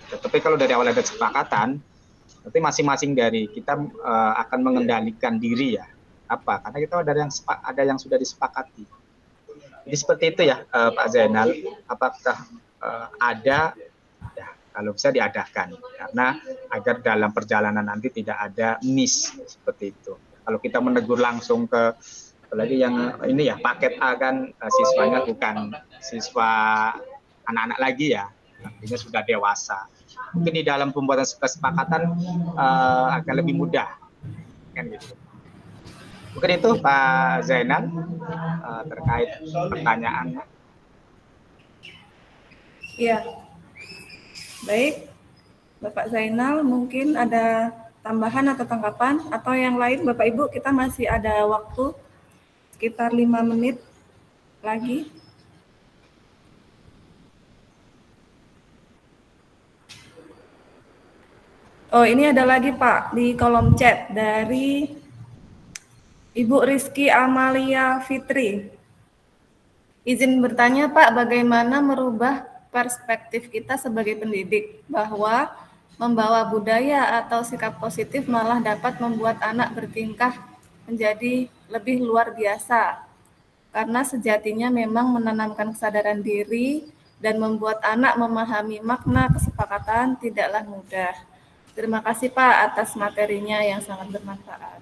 Tetapi kalau dari awal ada kesepakatan, nanti masing-masing dari kita akan mengendalikan diri ya. Apa? Karena kita ada yang sudah disepakati. Jadi seperti itu ya Pak Zainal. Apakah ada? Ya, kalau bisa diadakan, karena agar dalam perjalanan nanti tidak ada miss seperti itu. Kalau kita menegur langsung ke, apalagi yang ini ya paket A kan, siswanya bukan siswa anak-anak lagi ya, artinya sudah dewasa. Mungkin di dalam pembuatan kesepakatan akan lebih mudah, kan gitu. Mungkin itu Pak Zainal terkait pertanyaannya. Iya, baik. Bapak Zainal, mungkin ada tambahan atau tanggapan atau yang lain Bapak Ibu, kita masih ada waktu sekitar 5 menit lagi. Oh, ini ada lagi Pak di kolom chat dari Ibu Rizky Amalia Fitri. Izin bertanya Pak, bagaimana merubah perspektif kita sebagai pendidik bahwa membawa budaya atau sikap positif malah dapat membuat anak bertingkah menjadi lebih luar biasa. Karena sejatinya memang menanamkan kesadaran diri dan membuat anak memahami makna kesepakatan tidaklah mudah. Terima kasih Pak atas materinya yang sangat bermanfaat.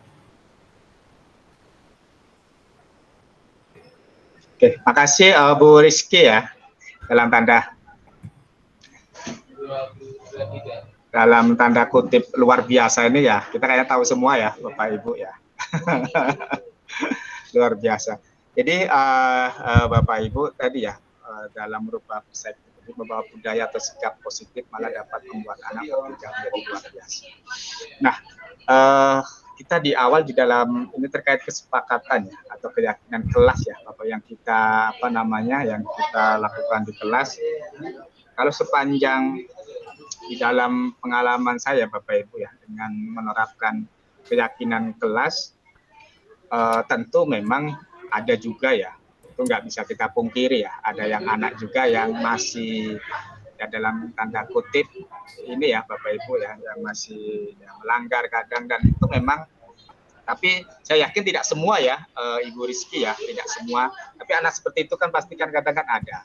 Oke, makasih Bu Rizky ya. Dalam tanda kutip luar biasa ini ya, kita kayak tahu semua ya Bapak Ibu ya. Luar biasa. Jadi Bapak Ibu tadi ya, dalam merubah perspektif, membawa budaya atau sikap positif malah dapat membuat anak berpikir menjadi luar biasa. Nah, kita di awal di dalam ini terkait kesepakatan ya, atau keyakinan kelas ya, Bapak, yang kita yang kita lakukan di kelas. Kalau sepanjang di dalam pengalaman saya Bapak Ibu ya, dengan menerapkan keyakinan kelas, tentu memang ada juga ya, itu nggak bisa kita pungkiri ya, ada yang anak juga yang masih ya dalam tanda kutip ini ya Bapak Ibu ya, yang masih melanggar kadang, dan itu memang, tapi saya yakin tidak semua ya Ibu Rizky ya, tidak semua, tapi anak seperti itu kan pasti kan kadang kan ada.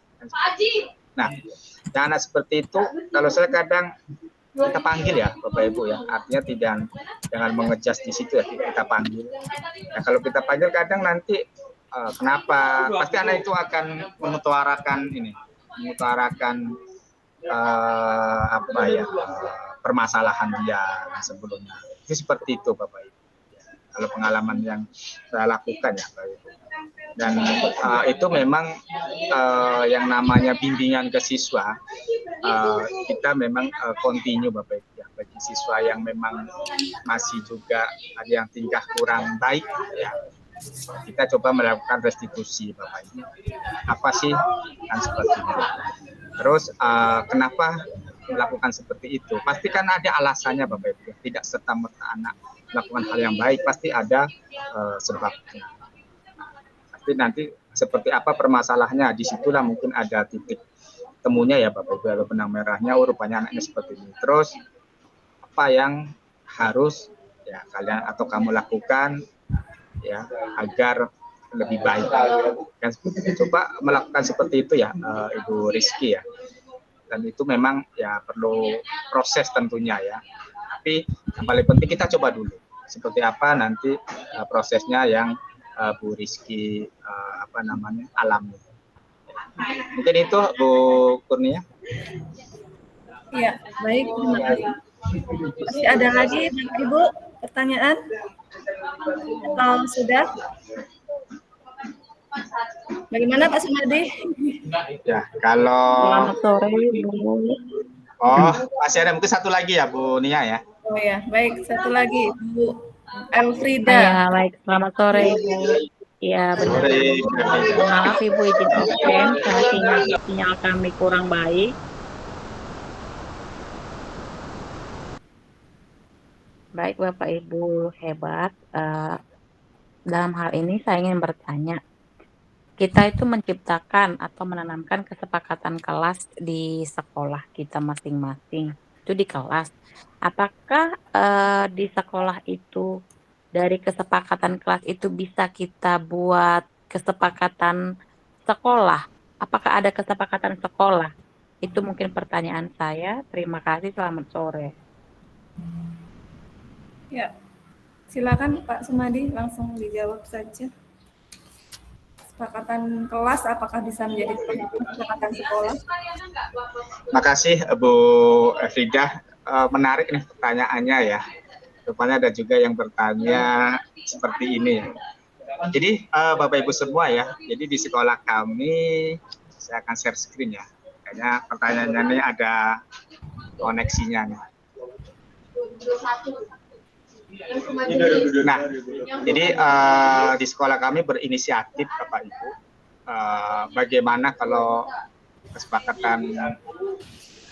Nah, anak seperti itu kalau saya kadang kita panggil ya Bapak Ibu ya, artinya jangan mengejas di situ ya, kita panggil. Nah, kalau kita panggil kadang nanti kenapa, pasti anak itu akan mengutarakan permasalahan dia sebelumnya. Itu seperti itu Bapak Ibu. Kalau pengalaman yang saya lakukan ya Bapak Ibu. Dan itu memang yang namanya bimbingan ke siswa, kita memang continue Bapak Ibu ya, bagi siswa yang memang masih juga ada yang tingkah kurang baik ya, kita coba melakukan restitusi Bapak Ibu. Apa sih kan seperti itu. Terus kenapa melakukan seperti itu? Pasti kan ada alasannya Bapak Ibu. Tidak serta-merta anak melakukan hal yang baik, pasti ada sebabnya. Tapi nanti seperti apa permasalahannya, disitulah mungkin ada titik temunya ya Bapak Ibu, kalau benang merahnya rupanya anaknya seperti ini. Terus apa yang harus ya kalian atau kamu lakukan ya agar lebih baik, kan seperti itu. Coba melakukan seperti itu ya Ibu Rizky ya, dan itu memang ya perlu proses tentunya ya, tapi yang paling penting kita coba dulu seperti apa nanti prosesnya yang Bu Rizky alami. Mungkin itu Bu Kurnia. Iya, baik, terima kasih. Masih ada lagi Bapak Ibu pertanyaan? Atau sudah? Bagaimana Pak Sumadi? Ya, kalau Selamat sore Bu. oh masih ada mungkin satu lagi ya Bu Nia ya. Oh ya, baik. Satu lagi, Bu Elfrida. Ya, baik. Selamat sore, Ibu. Iya, benar. Sore, Maaf, Ibu, izin absen karena sinyal kami kurang baik. Baik, Bapak Ibu hebat. Dalam hal ini saya ingin bertanya, kita itu menciptakan atau menanamkan kesepakatan kelas di sekolah kita masing-masing. Itu di kelas. Apakah di sekolah itu dari kesepakatan kelas itu bisa kita buat kesepakatan sekolah? Apakah ada kesepakatan sekolah? Itu mungkin pertanyaan saya. Terima kasih. Selamat sore. Ya, silakan Pak Sumadi langsung dijawab saja. Kesepakatan kelas apakah bisa menjadi kesepakatan sekolah? Makasih Bu Frida, menarik nih pertanyaannya ya. Rupanya ada juga yang bertanya seperti ini. Jadi Bapak Ibu semua ya, jadi di sekolah kami, saya akan share screen ya. Kayaknya pertanyaannya ini ada koneksinya nih. Nah, jadi di sekolah kami berinisiatif Bapak Ibu, bagaimana kalau kesepakatan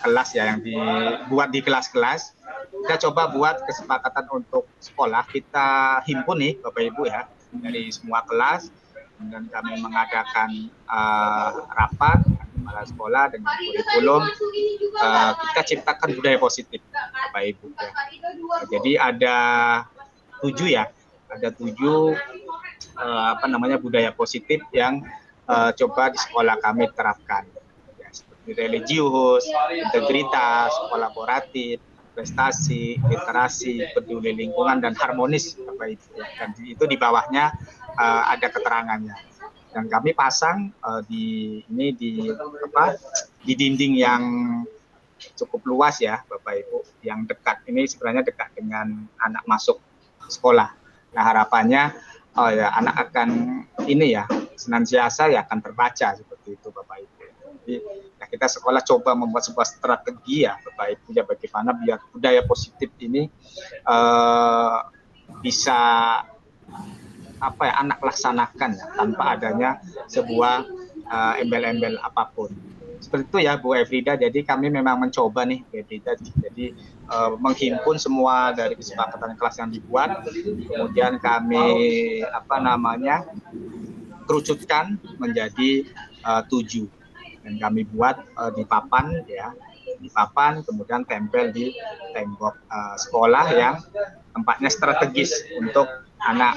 kelas ya yang dibuat di kelas-kelas, kita coba buat kesepakatan untuk sekolah, kita himpun nih Bapak Ibu ya, dari semua kelas, dan kami mengadakan rapat kepala sekolah dengan kurikulum, kita ciptakan budaya positif Bapak Ibu ya. Jadi ada 7 ya, ada 7 budaya positif yang coba di sekolah kami terapkan, ya, seperti religius, integritas, kolaboratif, prestasi, literasi, peduli lingkungan, dan harmonis Bapak Ibu. Dan itu di bawahnya ada keterangannya. Dan kami pasang di dinding yang cukup luas ya Bapak Ibu, yang dekat ini sebenarnya dekat dengan anak masuk sekolah. Nah harapannya anak akan senantiasa ya akan terbaca seperti itu Bapak Ibu. Jadi ya kita sekolah coba membuat sebuah strategi ya Bapak Ibu ya, bagaimana biar budaya positif ini bisa anak laksanakan ya, tanpa adanya sebuah embel-embel apapun. Seperti itu ya Bu Efrida. Jadi kami memang mencoba nih Efrida, jadi menghimpun semua dari kesepakatan kelas yang dibuat, kemudian kami kerucutkan menjadi 7 dan kami buat di papan ya, kemudian tempel di tembok sekolah yang tempatnya strategis untuk anak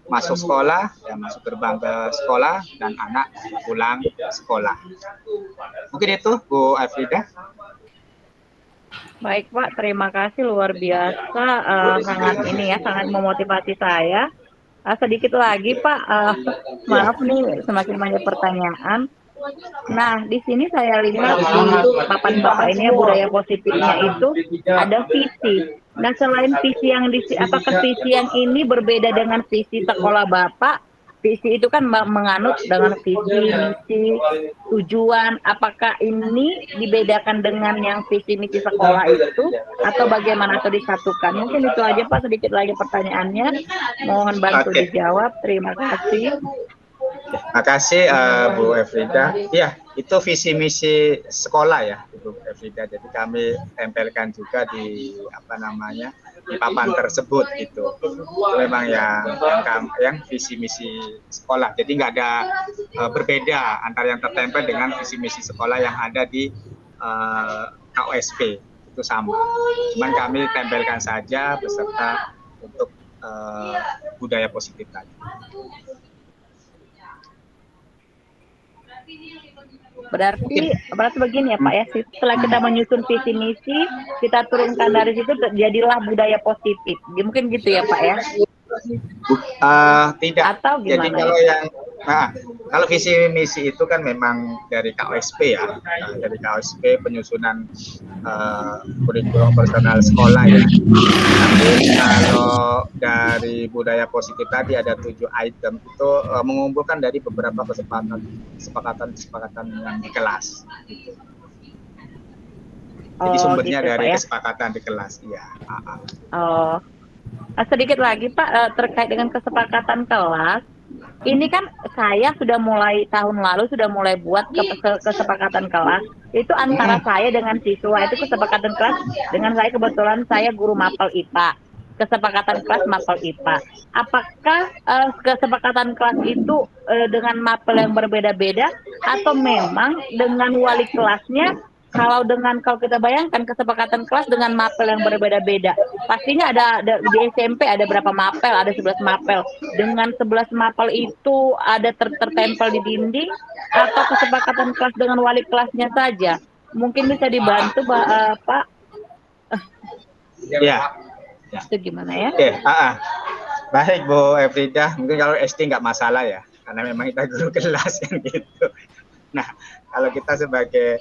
masuk sekolah, ya, masuk gerbang ke sekolah, dan anak pulang sekolah. Mungkin itu Bu Afrida. Baik Pak, terima kasih, luar biasa, sangat memotivasi saya. Sedikit lagi Pak, maaf nih semakin banyak pertanyaan. Nah, di sini saya lihat di papan Bapak ini budaya positifnya itu ada visi. Nah, selain visi apakah visi yang ini berbeda dengan visi sekolah Bapak? Visi itu kan menganut dengan visi, misi, tujuan. Apakah ini dibedakan dengan yang visi misi sekolah itu atau bagaimana, atau disatukan? Mungkin itu aja Pak, sedikit lagi pertanyaannya. Mohon bantu dijawab. Terima kasih. Makasih Bu Efrida. Ya, itu visi misi sekolah ya Bu Efrida. Jadi kami tempelkan juga di di papan tersebut gitu. Itu memang yang visi misi sekolah. Jadi nggak ada berbeda antara yang tertempel dengan visi misi sekolah yang ada di KOSP. Itu sama. Cuman kami tempelkan saja beserta untuk budaya positif tadi. Berarti begini ya Pak ya, setelah kita menyusun visi misi, kita turunkan dari situ, jadilah budaya positif. Mungkin gitu ya Pak ya? Tidak. Atau gimana? Jadi kalau visi misi itu kan memang dari KOSP ya, dari KOSP penyusunan kurikulum personal sekolah ya. Tapi kalau dari budaya positif tadi ada 7 item itu mengumpulkan dari beberapa kesepakatan yang di kelas. Gitu. Jadi Oh, sumbernya gitu, Pak, dari ya. kesepakatan di kelas. Iya. Oh, sedikit lagi Pak, terkait dengan kesepakatan kelas. Ini kan saya sudah mulai tahun lalu sudah mulai buat kesepakatan kelas. Itu antara saya dengan siswa, itu kesepakatan kelas dengan saya, kebetulan saya guru mapel IPA. Kesepakatan kelas mapel IPA. Apakah kesepakatan kelas itu dengan mapel yang berbeda-beda atau memang dengan wali kelasnya? Kalau kita bayangkan kesepakatan kelas dengan mapel yang berbeda-beda, pastinya ada di SMP ada berapa mapel, ada 11 mapel. Dengan 11 mapel itu ada tertempel di dinding atau kesepakatan kelas dengan wali kelasnya saja? Mungkin bisa dibantu Pak. Ya. Itu gimana ya? Oke, baik Bu Efrida, mungkin kalau SD nggak masalah ya, karena memang kita guru kelas kan gitu. Nah, kalau kita sebagai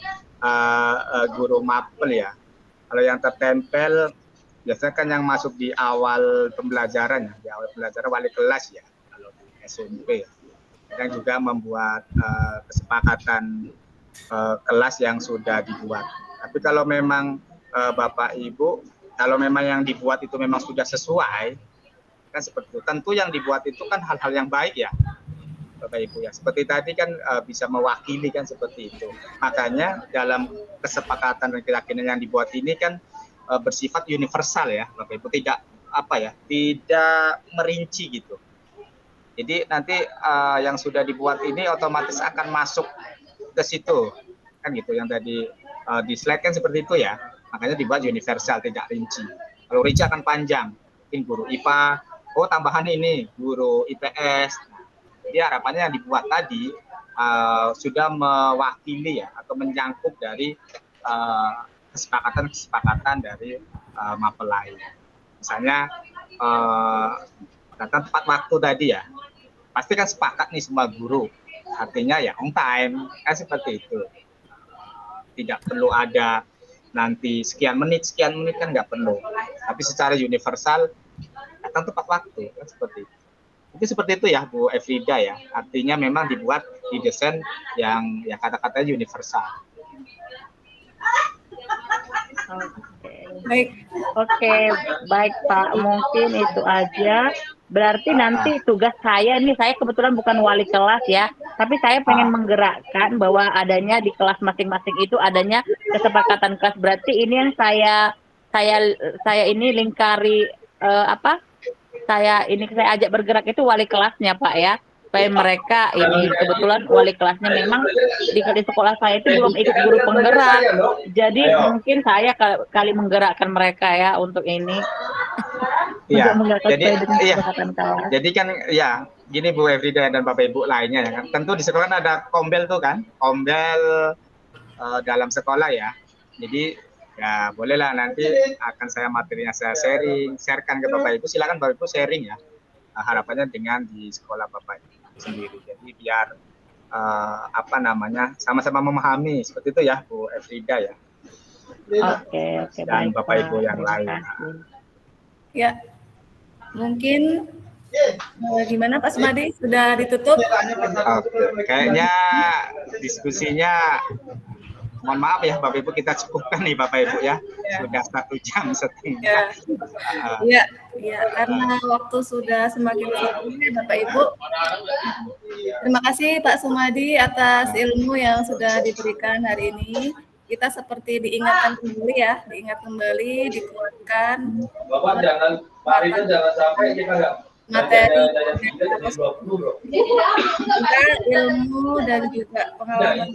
guru mapel ya, kalau yang tertempel biasanya kan yang masuk di awal pembelajaran ya, di awal pembelajaran wali kelas ya, kalau di SMP ya. Dan juga membuat kesepakatan kelas yang sudah dibuat. Tapi kalau memang Bapak Ibu, kalau memang yang dibuat itu memang sudah sesuai, kan seperti itu. Tentu yang dibuat itu kan hal-hal yang baik ya, Bapak Ibu ya. Seperti tadi kan bisa mewakili kan seperti itu. Makanya dalam kesepakatan dan keyakinan yang dibuat ini kan bersifat universal ya, Bapak Ibu. Tidak tidak merinci gitu. Jadi nanti yang sudah dibuat ini otomatis akan masuk ke situ kan gitu. Yang tadi di slide kan seperti itu ya. Makanya dibuat universal, tidak rinci. Kalau rinci akan panjang. Mungkin guru IPA, tambahan ini guru IPS. Jadi harapannya yang dibuat tadi sudah mewakili ya, atau menyangkut dari kesepakatan dari mapel lain. Misalnya tentang tepat waktu tadi ya, pasti kan sepakat nih semua guru. Artinya ya on time, kan seperti itu. Tidak perlu ada nanti sekian menit kan nggak perlu. Tapi secara universal datang tepat waktu, kan seperti itu. Mungkin seperti itu ya Bu Efrida ya. Artinya memang dibuat di desain yang ya kata-katanya universal. Oke, baik Pak. Mungkin itu aja. Berarti nanti tugas saya ini, saya kebetulan bukan wali kelas ya, tapi saya pengen menggerakkan bahwa adanya di kelas masing-masing itu adanya kesepakatan kelas. Berarti ini yang saya ini lingkari saya ajak bergerak itu wali kelasnya Pak ya, supaya mereka ini kebetulan wali kelasnya memang di sekolah saya itu belum ikut guru penggerak, jadi mungkin saya kali menggerakkan mereka ya untuk ini. Iya. Jadi kan ya gini Bu Efrida dan Bapak Ibu lainnya ya kan. Tentu di sekolah ada kombel tuh kan, kombel dalam sekolah ya. Jadi ya bolehlah nanti akan saya materinya saya sharekan ke Bapak Ibu. Silakan Bapak Ibu sharing ya. Harapannya dengan di sekolah Bapak Ibu sendiri. Jadi biar sama-sama memahami seperti itu ya Bu Efrida ya. Oke, dan Bapak Ibu yang lain. Ya, mungkin gimana Pak Sumadi, sudah ditutup? Oke, kayaknya diskusinya mohon maaf ya Bapak Ibu, kita cukupkan nih Bapak Ibu ya, sudah 1 jam setengah. Ya, karena waktu sudah semakin sempit Bapak Ibu. Terima kasih Pak Sumadi atas ilmu yang sudah diberikan hari ini. Kita seperti diingat kembali, dikuatkan. Bapak jangan sampai kita materi ilmu dan juga pengalaman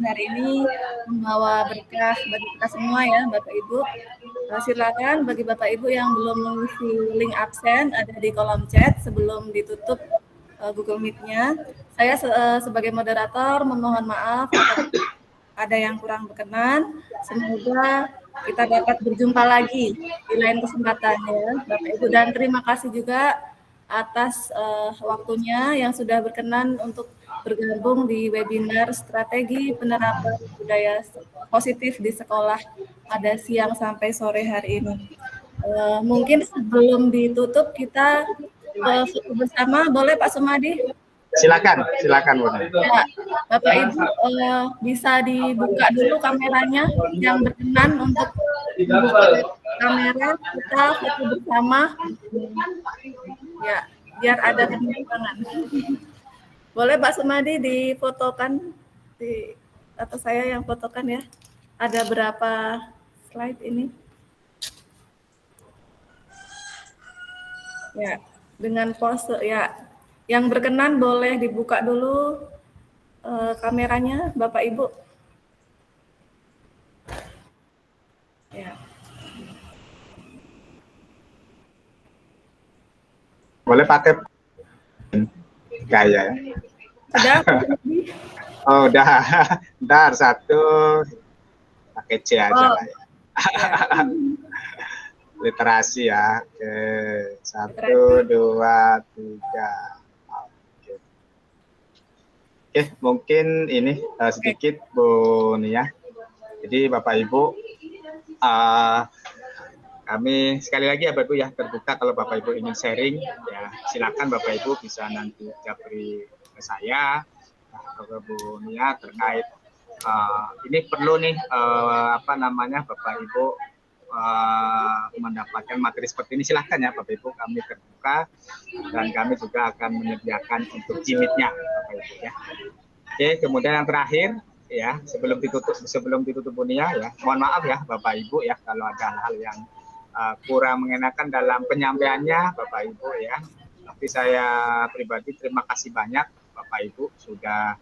hari ini membawa berkah bagi kita semua ya Bapak Ibu. Silakan bagi Bapak Ibu yang belum mengisi link absen ada di kolom chat sebelum ditutup Google Meet-nya. Saya sebagai moderator memohon maaf ada yang kurang berkenan. Semoga kita dapat berjumpa lagi di lain kesempatan ya Bapak Ibu, dan terima kasih juga atas waktunya yang sudah berkenan untuk bergabung di webinar strategi penerapan budaya positif di sekolah pada siang sampai sore hari ini. Mungkin sebelum ditutup kita foto bersama, boleh Pak Sumadi? Silakan Bunda. Ya, Bapak Ibu bisa dibuka dulu kameranya yang berkenan untuk membuka kamera, kita foto bersama. Ya, biar ada tepuk tangan. Boleh Pak Sumadi difotokan atau saya yang fotokan ya. Ada berapa slide ini? Ya, dengan pose ya. Yang berkenan boleh dibuka dulu kameranya, Bapak Ibu. Ya. Boleh pakai gaya. Sudah? Oh, udah. Bentar, satu. Pakai C aja lah ya. Literasi ya. Oke. 1, 2, 3. Oke, mungkin ini sedikit Bu Nia. Jadi Bapak Ibu, kami sekali lagi ya Bapak Ibu ya terbuka kalau Bapak Ibu ingin sharing ya silakan Bapak Ibu bisa nanti japri ke saya ke Bu Nia terkait ini perlu nih Bapak Ibu mendapatkan materi seperti ini silahkan ya Bapak Ibu, kami terbuka dan kami juga akan menyediakan untuk jimitnya Bapak Ibu ya. Oke, kemudian yang terakhir ya sebelum ditutup Bunia ya, mohon maaf ya Bapak Ibu ya kalau ada hal-hal yang kurang mengenakan dalam penyampaiannya Bapak Ibu ya. Tapi saya pribadi terima kasih banyak Bapak Ibu sudah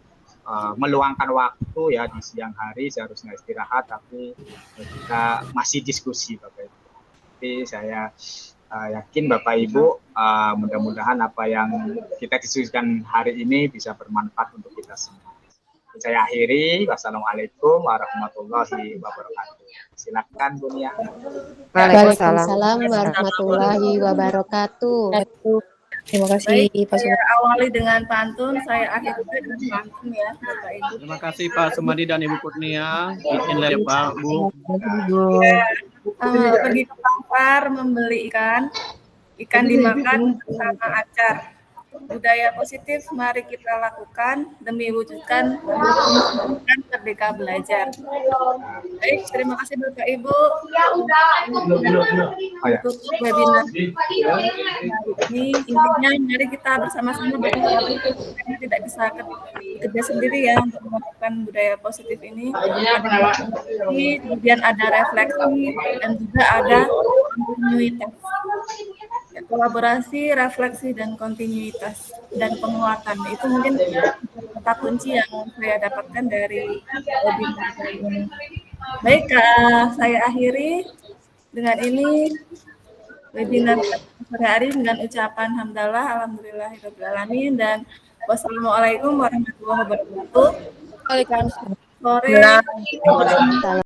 meluangkan waktu ya di siang hari seharusnya istirahat tapi kita masih diskusi Bapak Ibu. Tapi saya yakin Bapak Ibu mudah-mudahan apa yang kita diskusikan hari ini bisa bermanfaat untuk kita semua. Saya akhiri. Wassalamualaikum warahmatullahi wabarakatuh. Silakan Bu Nia. Waalaikumsalam warahmatullahi wabarakatuh. Terima kasih Pak Saya Sumadi. awali dengan pantun, saya akhiri dengan pantun ya Bapak Ibu. Terima kasih Pak Sumadi dan Ibu Kurnia. Izin ya Pak, Bu. Pergi ke pasar membeli ikan dimakan bersama acar. Budaya positif mari kita lakukan demi wujudkan merdeka belajar. Baik, terima kasih Bapak Ibu. Tutup webinar ini intinya mari kita bersama-sama karena tidak bisa kerja sendiri ya untuk melakukan budaya positif ini. Kemudian ada refleksi dan juga ada kontinuitas. Ya, kolaborasi, refleksi, dan kontinuitas dan penguatan itu mungkin kata kunci yang saya dapatkan dari webinar ini. Baik, saya akhiri dengan ini webinar sore hari dengan ucapan hamdalah, alhamdulillahirabbil alamin dan wassalamualaikum warahmatullahi wabarakatuh. Waalaikumsalam. Sore.